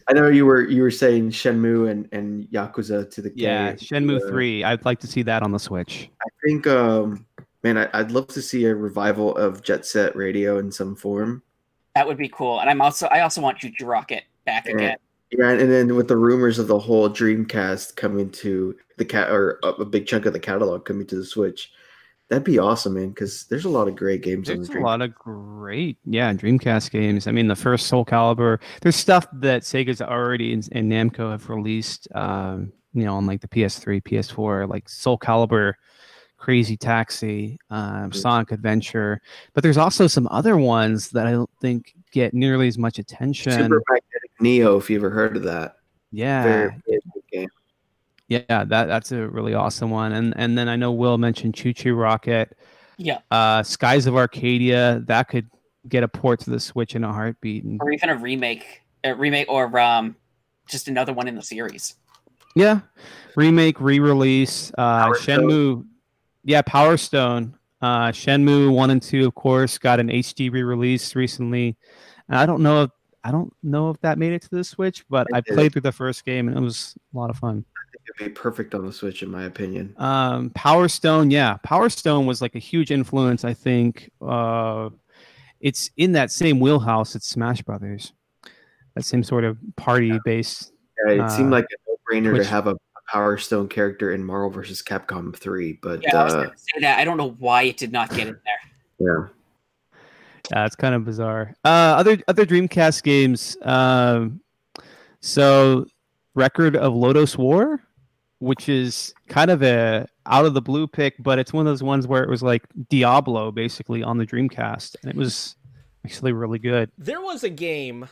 I know you were saying Shenmue and Yakuza to the game. Yeah, Shenmue 3. I'd like to see that on the Switch. I think man, I'd love to see a revival of Jet Set Radio in some form. That would be cool. And I also want Choo Choo Rocket back again. Yeah, and then with the rumors of the whole Dreamcast coming to or a big chunk of the catalog coming to the Switch, that'd be awesome, man. Because there's a lot of great games. There's a lot of great, Dreamcast games. I mean, the first Soul Calibur. There's stuff that Sega's already and Namco have released. On like the PS3, PS4, like Soul Calibur, Crazy Taxi, Sonic Adventure. But there's also some other ones that I don't think get nearly as much attention. Super Magnetic Neo, if you ever heard of that. Yeah. Very good game. Yeah, that's a really awesome one. And then I know Will mentioned Choo Choo Rocket. Yeah. Skies of Arcadia, that could get a port to the Switch in a heartbeat. Or even a remake or just another one in the series. Yeah. Remake, re-release, Shenmue. Yeah, Power Stone. Shenmue 1 and 2, of course, got an HD re-release recently. And I don't know if that made it to the Switch, but I played through the first game and it was a lot of fun. I think it'd be perfect on the Switch, in my opinion. Power Stone, yeah. Power Stone was like a huge influence, I think. It's in that same wheelhouse. It's Smash Brothers. That same sort of party-based. Yeah, it seemed like a no-brainer to have a Power Stone character in Marvel vs. Capcom 3, but I was going to say that. I don't know why it did not get in there. Yeah, it's kind of bizarre. Other Dreamcast games. So, Record of Lodoss War, which is kind of a out of the blue pick, but it's one of those ones where it was like Diablo basically on the Dreamcast, and it was actually really good. There was a game,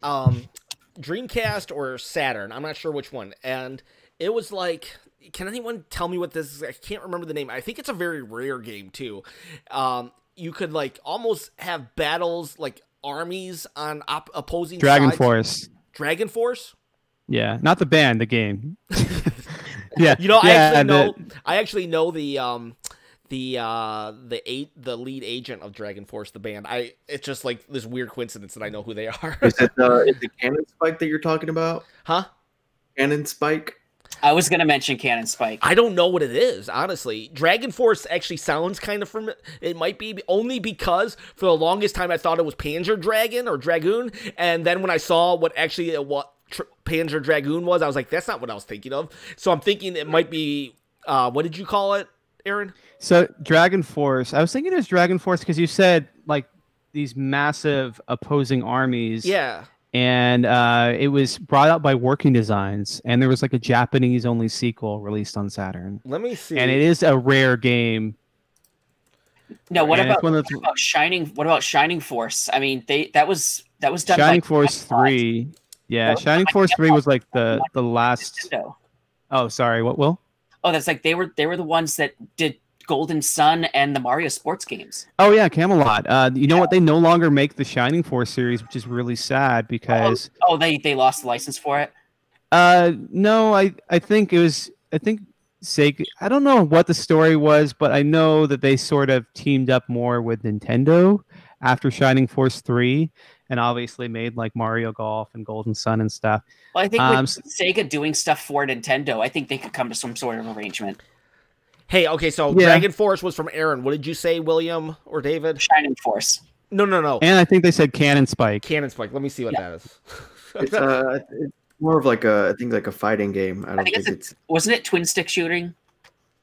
Dreamcast or Saturn, I'm not sure which one, and it was like, can anyone tell me what this is? I can't remember the name. I think it's a very rare game too. You could like almost have battles like armies on opposing Dragon sides. Force. Dragon Force? Yeah, not the band, the game. Yeah. I actually know the lead agent of Dragon Force, the band. It's just like this weird coincidence that I know who they are. Is it Cannon Spike that you're talking about? Huh? Cannon Spike? I was going to mention Cannon Spike. I don't know what it is, honestly. Dragon Force actually sounds kind of from it might be only because for the longest time I thought it was Panzer Dragon or Dragoon, and then when I saw what actually Panzer Dragoon was, I was like, that's not what I was thinking of. So I'm thinking it might be what did you call it, Aaron? So Dragon Force. I was thinking it was Dragon Force because you said like these massive opposing armies. Yeah. And it was brought out by Working Designs, and there was like a Japanese-only sequel released on Saturn. Let me see. And it is a rare game. No, what about Shining? What about Shining Force? I mean, that was done. Shining Force 3. Yeah, Shining Force 3 was like the last. Nintendo. Oh, sorry. What, Will? Oh, that's like they were the ones that did Golden Sun and the Mario sports games. Oh yeah, Camelot. You know what? They no longer make the Shining Force series, which is really sad because they lost the license for it. No, I think Sega. I don't know what the story was, but I know that they sort of teamed up more with Nintendo after Shining Force 3, and obviously made like Mario Golf and Golden Sun and stuff. Well, I think with Sega doing stuff for Nintendo, I think they could come to some sort of arrangement. Hey, okay, so Dragon Force was from Aaron. What did you say, William or David? Shining Force. No. And I think they said Cannon Spike. Cannon Spike. Let me see what that is. It's more of like a fighting game. I don't think it's wasn't it twin stick shooting?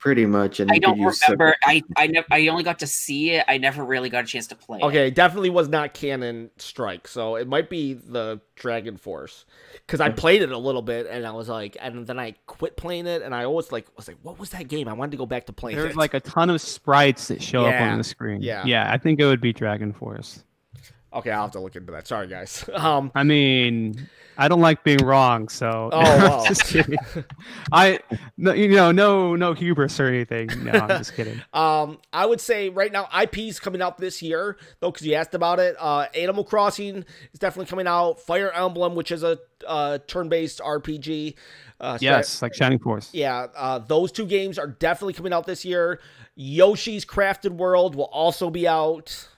Pretty much. And I you don't could use remember. I only got to see it. I never really got a chance to play it. Okay, it definitely was not Canon Strike, so it might be the Dragon Force. Because I played it a little bit, and I was like, and then I quit playing it, and I always was like, what was that game? I wanted to go back to playing it. There's like a ton of sprites that show up on the screen. Yeah. I think it would be Dragon Force. Okay, I'll have to look into that. Sorry, guys. I mean, I don't like being wrong, so Oh, wow. just kidding. No hubris or anything. No, I'm just kidding. I would say right now IPs coming out this year though, because you asked about it. Animal Crossing is definitely coming out. Fire Emblem, which is a turn-based RPG. Yes, like Shining Force. Yeah, those two games are definitely coming out this year. Yoshi's Crafted World will also be out,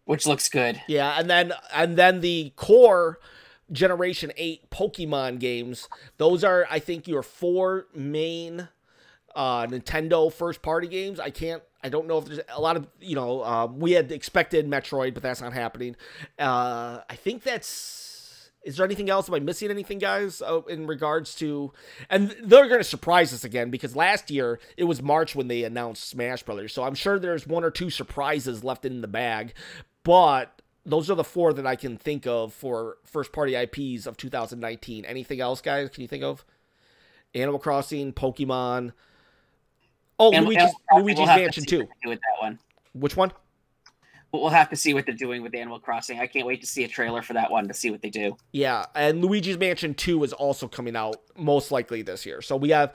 which looks good. Yeah, and then the core Generation 8 Pokemon games. Those are, I think, your 4 main Nintendo first-party games. I don't know if there's a lot of, we had expected Metroid, but that's not happening. I think that's... Is there anything else? Am I missing anything, guys, in regards to... And they're going to surprise us again, because last year, it was March when they announced Smash Brothers, so I'm sure there's 1 or 2 surprises left in the bag, but... Those are the 4 that I can think of for first-party IPs of 2019. Anything else, guys? Can you think of? Animal Crossing, Pokemon. Oh, Luigi's Mansion 2. With that one. Which one? We'll have to see what they're doing with Animal Crossing. I can't wait to see a trailer for that one to see what they do. Yeah, and Luigi's Mansion 2 is also coming out most likely this year. So we have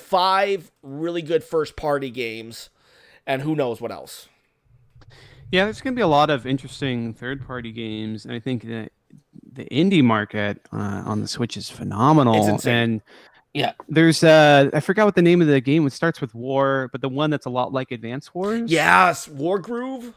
5 really good first-party games, and who knows what else. Yeah, there's going to be a lot of interesting third-party games, and I think that the indie market on the Switch is phenomenal. It's insane. And yeah, there's I forgot what the name of the game. It starts with War, but the one that's a lot like Advance Wars. Yes, Wargroove.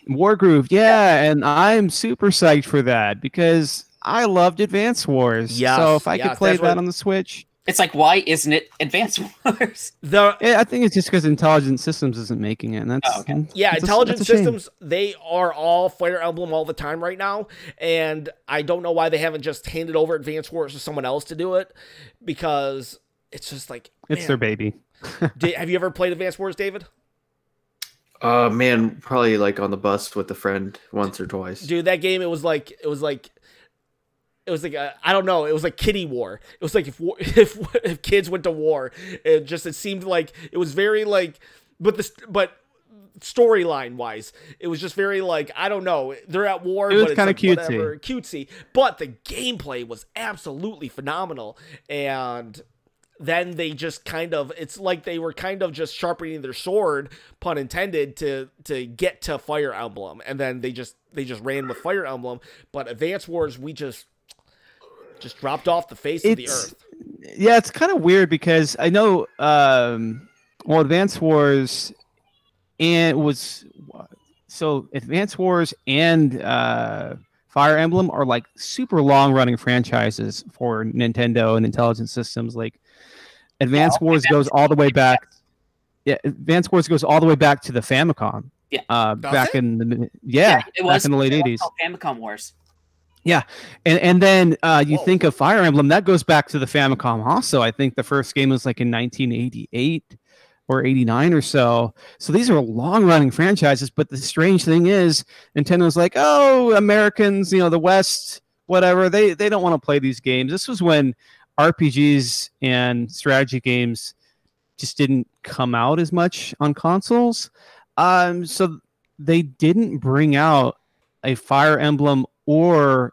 Wargroove, yeah, and I'm super psyched for that because I loved Advance Wars. Yes, so if I could play that on the Switch. It's like, why isn't it Advance Wars? I think it's just because Intelligent Systems isn't making it. And that's Intelligent Systems, they are all Fire Emblem all the time right now. And I don't know why they haven't just handed over Advance Wars to someone else to do it, because it's just like... It's their baby. Have you ever played Advance Wars, David? Man, probably like on the bus with a friend once or twice. Dude, that game, it was like I don't know. It was like kiddie war. It was like if kids went to war. It seemed like it was very like, but storyline wise, it was just very like, I don't know. They're at war. It was but kind of like cutesy. But the gameplay was absolutely phenomenal. And then they just it's like they were kind of just sharpening their sword, pun intended, to get to Fire Emblem. And then they just ran with Fire Emblem. But Advance Wars, we just dropped off the face of the earth. Yeah, it's kind of weird because I know, Advance Wars Advance Wars and Fire Emblem are like super long-running franchises for Nintendo and Intelligent Systems. Like Advance Wars goes all the way back. Yeah, Advance Wars goes all the way back to the Famicom. Yeah, back in the back in the late '80s. Famicom Wars. Yeah, and then you think of Fire Emblem, that goes back to the Famicom also. I think the first game was like in 1988 or 89 or so. So these are long-running franchises, but the strange thing is Nintendo's like, oh, Americans, the West, whatever, they don't want to play these games. This was when RPGs and strategy games just didn't come out as much on consoles. So they didn't bring out a Fire Emblem or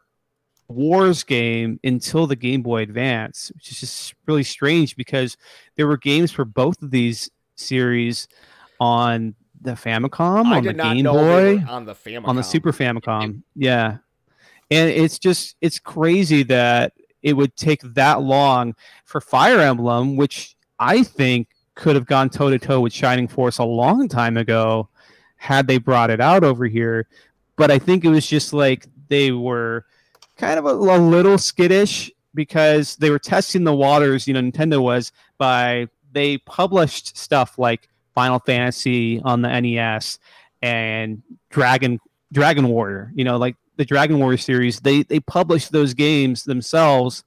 Wars game until the Game Boy Advance, which is just really strange because there were games for both of these series on the Famicom, on the Game Boy, on the Famicom, on the Super Famicom. Yeah. And it's crazy that it would take that long for Fire Emblem, which I think could have gone toe-to-toe with Shining Force a long time ago had they brought it out over here. But I think it was just like they were kind of a little skittish because they were testing the waters, Nintendo was, they published stuff like Final Fantasy on the NES and Dragon Warrior, like the Dragon Warrior series. They published those games themselves.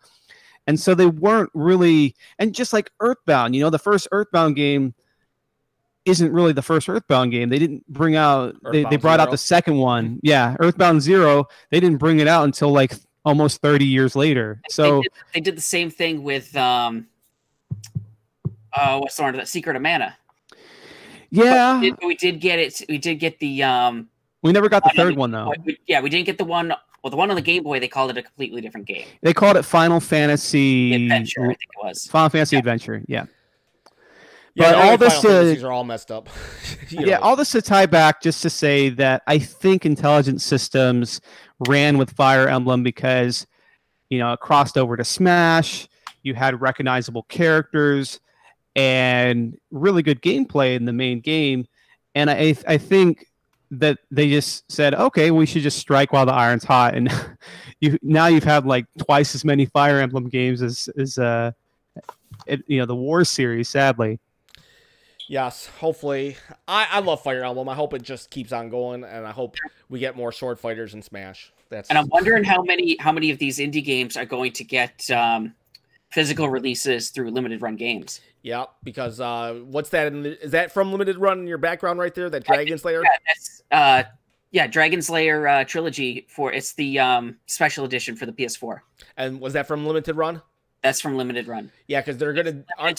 And so they weren't really, and just like Earthbound, the first Earthbound game, isn't really the first Earthbound game. They didn't bring out they brought out Zero. the second one. Yeah, Earthbound Zero. They didn't bring it out until like almost 30 years later. So they did the same thing with what's the one, the Secret of Mana. yeah, But we did get it. We did get the we never got the third one though. Yeah, we didn't get the one. Well, the one on the Game Boy, they called it a completely different game. They called it Final Fantasy Adventure, I think it was. Final Fantasy Adventure. Yeah. Yeah, But all this Fantasies are all messed up. Yeah, all this to tie back just to say that I think Intelligent Systems ran with Fire Emblem because, it crossed over to Smash. You had recognizable characters and really good gameplay in the main game. And I think that they just said, okay, we should just strike while the iron's hot. And you've had like twice as many Fire Emblem games as the War series, sadly. Yes, hopefully. I love Fire Emblem. I hope it just keeps on going, and I hope we get more sword fighters in Smash. And I'm wondering how many of these indie games are going to get physical releases through limited run games. Yeah, because what's that? Is that from Limited Run in your background right there? That Dragon Slayer? Yeah, that's Dragon Slayer trilogy it's the special edition for the PS4. And was that from Limited Run? That's from Limited Run. Yeah, because they're gonna about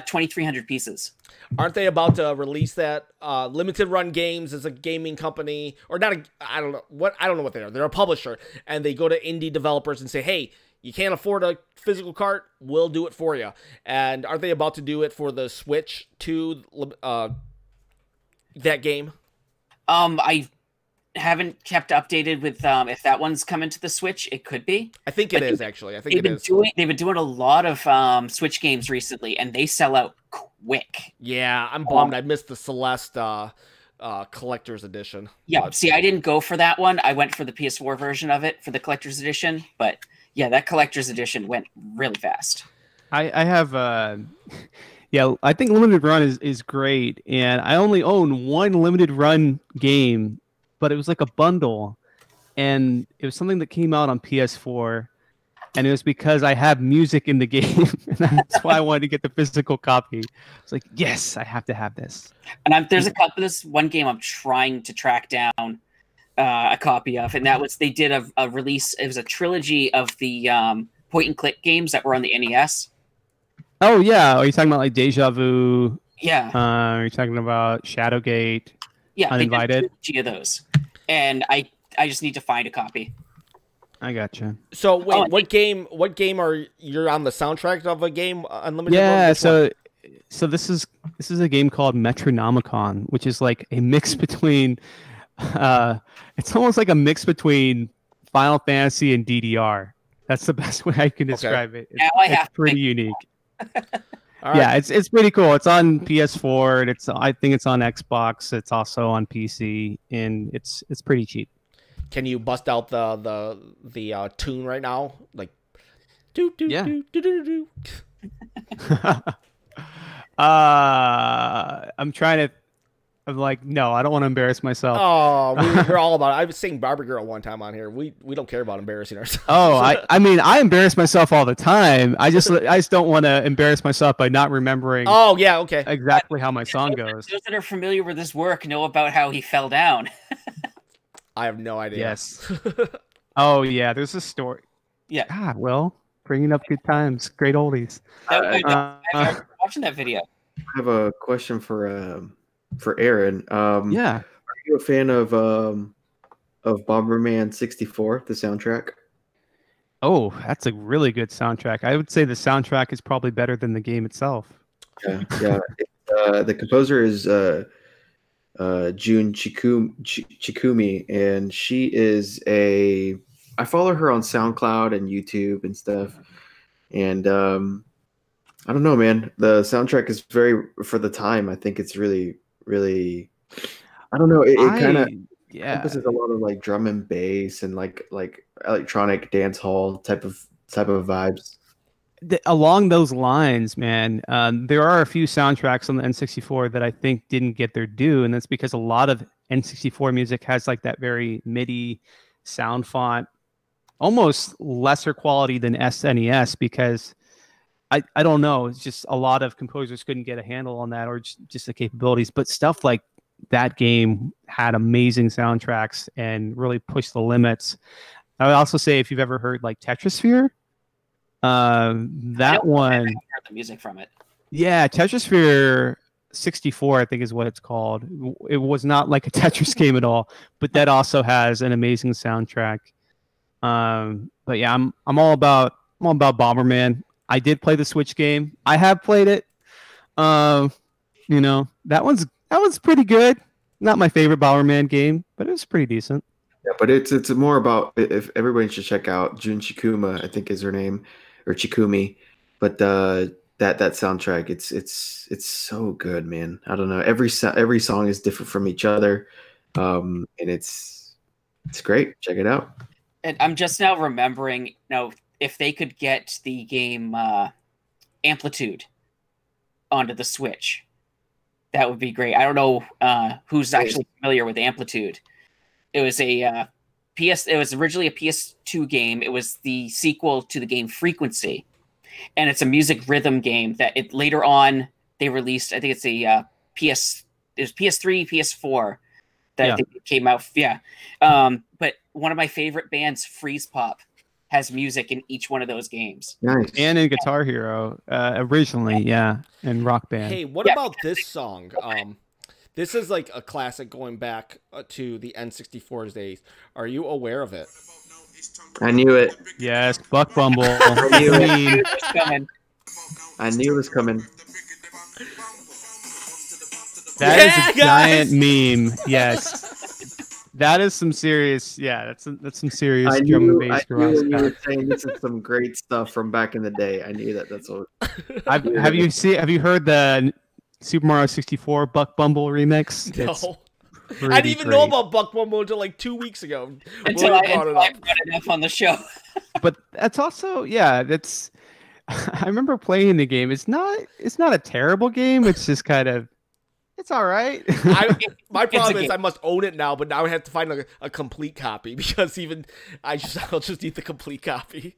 2,300 pieces. Aren't they about to release that? Limited Run Games is a gaming company, or not? I don't know what they are. They're a publisher, and they go to indie developers and say, "Hey, you can't afford a physical cart? We'll do it for you." And aren't they about to do it for the Switch too? That game. I haven't kept updated with if that one's coming to the Switch. It could be. I think it is actually. I think it is. They've been doing a lot of Switch games recently, and they sell out quick. Yeah, I'm bummed. I missed the Celeste collector's edition. Yeah, but... see, I didn't go for that one. I went for the PS4 version of it for the collector's edition. But yeah, that collector's edition went really fast. I have I think Limited Run is great, and I only own one Limited Run game. But it was like a bundle, and it was something that came out on PS4, and it was because I have music in the game, and that's why I wanted to get the physical copy. It's like, yes, I have to have this. And there's this one game I'm trying to track down a copy of, and that was they did a release. It was a trilogy of the point and click games that were on the NES. Oh yeah, are you talking about like Deja Vu? Yeah. Are you talking about Shadowgate? Yeah, Uninvited. They did a trilogy of those, and I just need to find a copy. I gotcha. So wait, what game are you're on the soundtrack of a game Unlimited? Yeah, so this is a game called Metronomicon, which is like a mix between it's almost like a mix between Final Fantasy and DDR. That's the best way I can describe it. It's pretty unique. Right. Yeah, it's pretty cool. It's on PS4 and I think it's on Xbox. It's also on PC, and it's pretty cheap. Can you bust out the tune right now? Like do do yeah. do do do do. I'm trying to. I'm like, no, I don't want to embarrass myself. Oh, we're all about it. I was singing Barbie Girl one time on here. We don't care about embarrassing ourselves. Oh, I mean, I embarrass myself all the time. I just don't want to embarrass myself by not remembering. Oh, yeah, okay. Exactly how my song goes. Those that are familiar with this work know about how he fell down. I have no idea. Yes. Oh, yeah, there's a story. Yeah. Ah, well, bringing up good times. Great oldies. I'm watching that video. I have a question for Aaron. Yeah. Are you a fan of Bomberman 64, the soundtrack? Oh, that's a really good soundtrack. I would say the soundtrack is probably better than the game itself. Yeah. The composer is Jun Chikumi, and she is I follow her on SoundCloud and YouTube and stuff. And I don't know, man. The soundtrack is for the time, I think it's really, really, I don't know. It kind of encompasses a lot of like drum and bass and like electronic dance hall type of vibes. Along those lines, man, there are a few soundtracks on the N64 that I think didn't get their due, and that's because a lot of N64 music has like that very MIDI sound font, almost lesser quality than SNES, because I don't know. It's just a lot of composers couldn't get a handle on that, or just the capabilities. But stuff like that game had amazing soundtracks and really pushed the limits. I would also say if you've ever heard like Tetrisphere, that one. I heard the music from it. Yeah, Tetrisphere 64, I think is what it's called. It was not like a Tetris game at all, but that also has an amazing soundtrack. But yeah, I'm all about Bomberman. I did play the Switch game. I have played it. You know, that one's pretty good. Not my favorite Bomberman game, but it was pretty decent. Yeah, but it's more about, if everybody should check out Jun Chikuma, I think is her name, or Chikumi. But that soundtrack, it's so good, man. I don't know. Every song is different from each other, and it's great. Check it out. And I'm just now remembering, if they could get the game Amplitude onto the Switch, that would be great. I don't know who's actually familiar with Amplitude. It was It was originally a PS2 game. It was the sequel to the game Frequency, and it's a music rhythm game that later on they released. I think it's It was PS3, PS4 that I think it came out. Yeah, but one of my favorite bands, Freeze Pop, has music in each one of those games. Nice. And in Guitar Hero, originally, and Rock Band. Hey, what about this song? This is like a classic going back to the N64's days. Are you aware of it? I knew it. Yes, Buck Bumble. I knew it. I knew it was coming. That is a giant meme. Yes. That is some serious, that's some serious drum and bass garage you were saying this is some great stuff from back in the day. I knew that. That's what. Have you heard the Super Mario 64 Buck Bumble remix? No. I didn't even know about Buck Bumble until like 2 weeks ago. Until I brought it up on the show. But that's also, that's. I remember playing the game. It's not a terrible game. It's just kind of. It's all right. My problem is I must own it now, but now I have to find a complete copy because I'll just need the complete copy.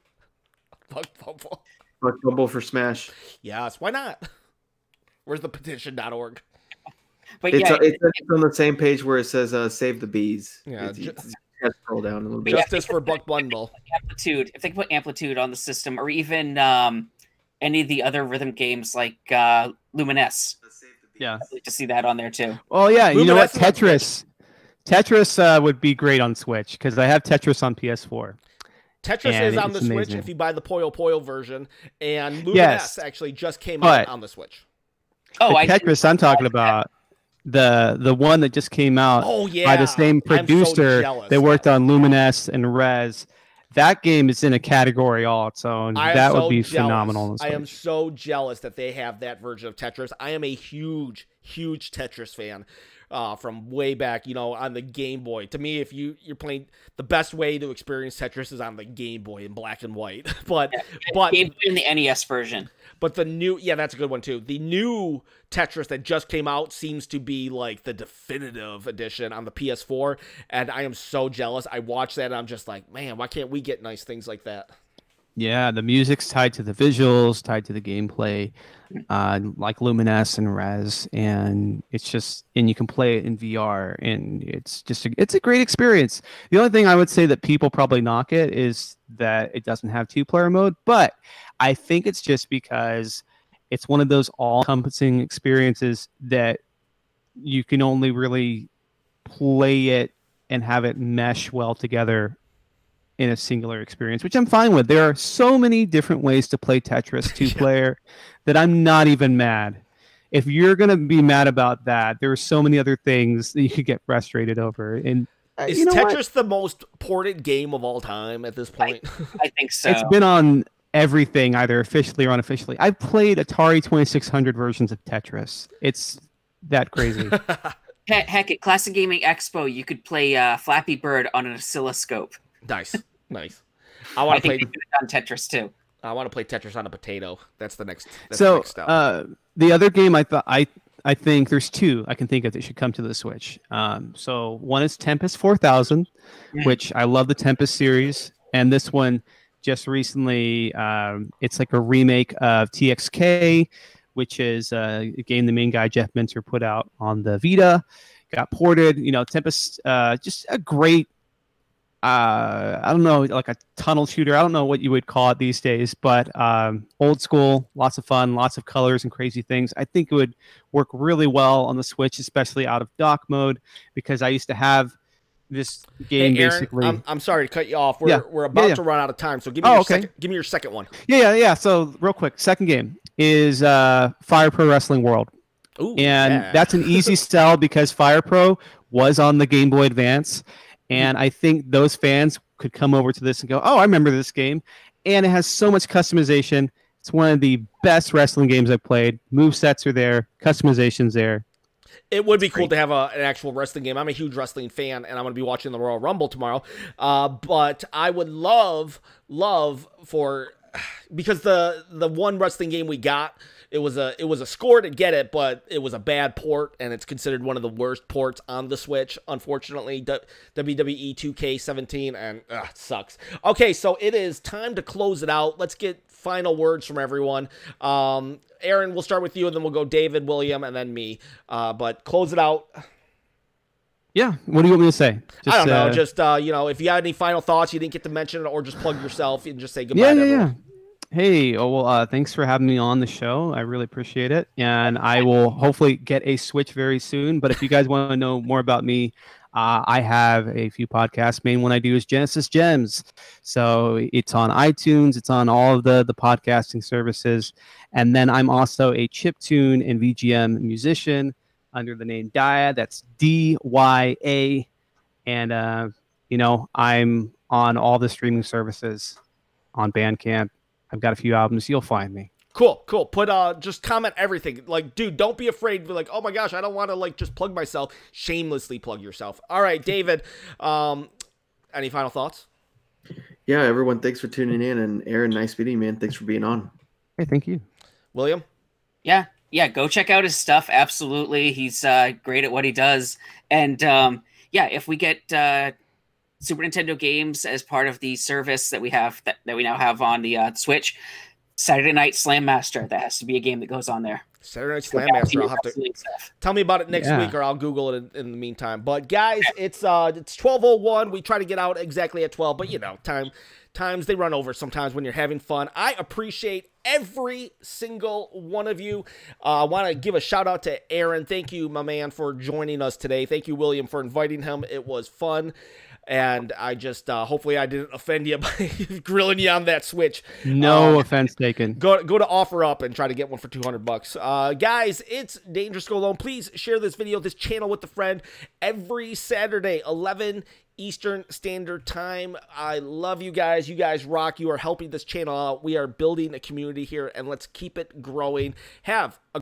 Buck Bumble. Buck Bumble for Smash. Yes, why not? Where's the petition.org? But it's on the same page where it says "Save the Bees." Yeah, just scroll down a little bit. Justice for Buck Bumble. Amplitude. If they put Amplitude on the system, or even any of the other rhythm games like Luminous. Yeah, I'd like to see that on there too. Oh yeah, you know what? Tetris would be great on Switch because I have Tetris on PS4. Tetris is on the Switch if you buy the Puyo Puyo version, and Luminous actually just came out on the Switch. Oh, Tetris I'm talking about the one that just came out by the same producer that worked on Luminous and Rez. That game is in a category all its own. That would be phenomenal. I am so jealous that they have that version of Tetris. I am a huge Tetris fan from way back, on the Game Boy. To me, if you're playing, the best way to experience Tetris is on the Game Boy in black and white. but Game Boy in the NES version. But the new, that's a good one too. The new Tetris that just came out seems to be like the definitive edition on the PS4, and I am so jealous. I watched that and I'm just like, man, why can't we get nice things like that? Yeah, the music's tied to the visuals, tied to the gameplay, like Luminous and Rez, and you can play it in VR, and it's a great experience. The only thing I would say that people probably knock it is that it doesn't have 2-player mode, but I think it's just because it's one of those all-encompassing experiences that you can only really play it and have it mesh well together in a singular experience, which I'm fine with. There are so many different ways to play Tetris 2-player that I'm not even mad. If you're going to be mad about that, there are so many other things that you could get frustrated over. And is Tetris the most ported game of all time at this point? I think so. It's been on everything, either officially or unofficially. I've played Atari 2600 versions of Tetris. It's that crazy. Heck, at Classic Gaming Expo, you could play Flappy Bird on an oscilloscope. Nice. I want to play on Tetris too. I want to play Tetris on a potato. That's the next. So the other game I think there's two I can think of that should come to the Switch. So one is Tempest 4000, which I love the Tempest series, and this one just recently. It's like a remake of TXK, which is a game the main guy Jeff Minter put out on the Vita. Got ported. Tempest, just a great. I don't know, like a tunnel shooter. I don't know what you would call it these days, but old school, lots of fun, lots of colors and crazy things. I think it would work really well on the Switch, especially out of dock mode, because I used to have this game. Hey, Aaron, basically. I'm sorry to cut you off. Yeah. We're about Yeah. to run out of time, so give me give me your second one. Yeah. So real quick, second game is Fire Pro Wrestling World. Ooh, And yeah. that's an easy sell because Fire Pro was on the Game Boy Advance. And I think those fans could come over to this and go, oh, I remember this game. And it has so much customization. It's one of the best wrestling games I've played. Movesets are there. Customization's there. It would be cool to have an actual wrestling game. I'm a huge wrestling fan, and I'm going to be watching the Royal Rumble tomorrow. But I would love for, because the one wrestling game we got, it was a score to get it, but it was a bad port, and it's considered one of the worst ports on the Switch, unfortunately. WWE 2K17, and it sucks. Okay, so it is time to close it out. Let's get final words from everyone. Aaron, we'll start with you, and then we'll go David, William, and then me. But close it out. Yeah. What do you want me to say? I don't know. Just, if you had any final thoughts, you didn't get to mention it, or just plug yourself and just say goodbye to everyone. Yeah. Hey, thanks for having me on the show. I really appreciate it. And I will hopefully get a Switch very soon. But if you guys want to know more about me, I have a few podcasts. Main one I do is Genesis Gems. So it's on iTunes. It's on all of the podcasting services. And then I'm also a chiptune and VGM musician under the name Dya. That's DYA. And, I'm on all the streaming services on Bandcamp. I've got a few albums. You'll find me. Cool. Put just comment everything. Like, dude, don't be afraid. Be like, oh my gosh, I don't want to just plug myself. Shamelessly plug yourself. All right, David. Any final thoughts? Yeah, everyone, thanks for tuning in, and Aaron, nice meeting you, man. Thanks for being on. Hey, thank you, William. Yeah. Go check out his stuff. Absolutely, he's great at what he does. And if we get Super Nintendo games as part of the service that we have that we now have on the Switch, Saturday Night Slam Master. That has to be a game that goes on there. Saturday Night Slam Master. I'll have to tell me about it next week, or I'll Google it in the meantime. But guys, it's 12:01. We try to get out exactly at 12, but times they run over sometimes when you're having fun. I appreciate every single one of you. I want to give a shout out to Aaron. Thank you, my man, for joining us today. Thank you, William, for inviting him. It was fun. And I just, hopefully I didn't offend you by grilling you on that Switch. No offense taken. Go to OfferUp and try to get one for $200. Guys, it's Dangerous Go Alone. Please share this video, this channel with a friend every Saturday, 11 Eastern Standard Time. I love you guys. You guys rock. You are helping this channel out. We are building a community here, and let's keep it growing. Have a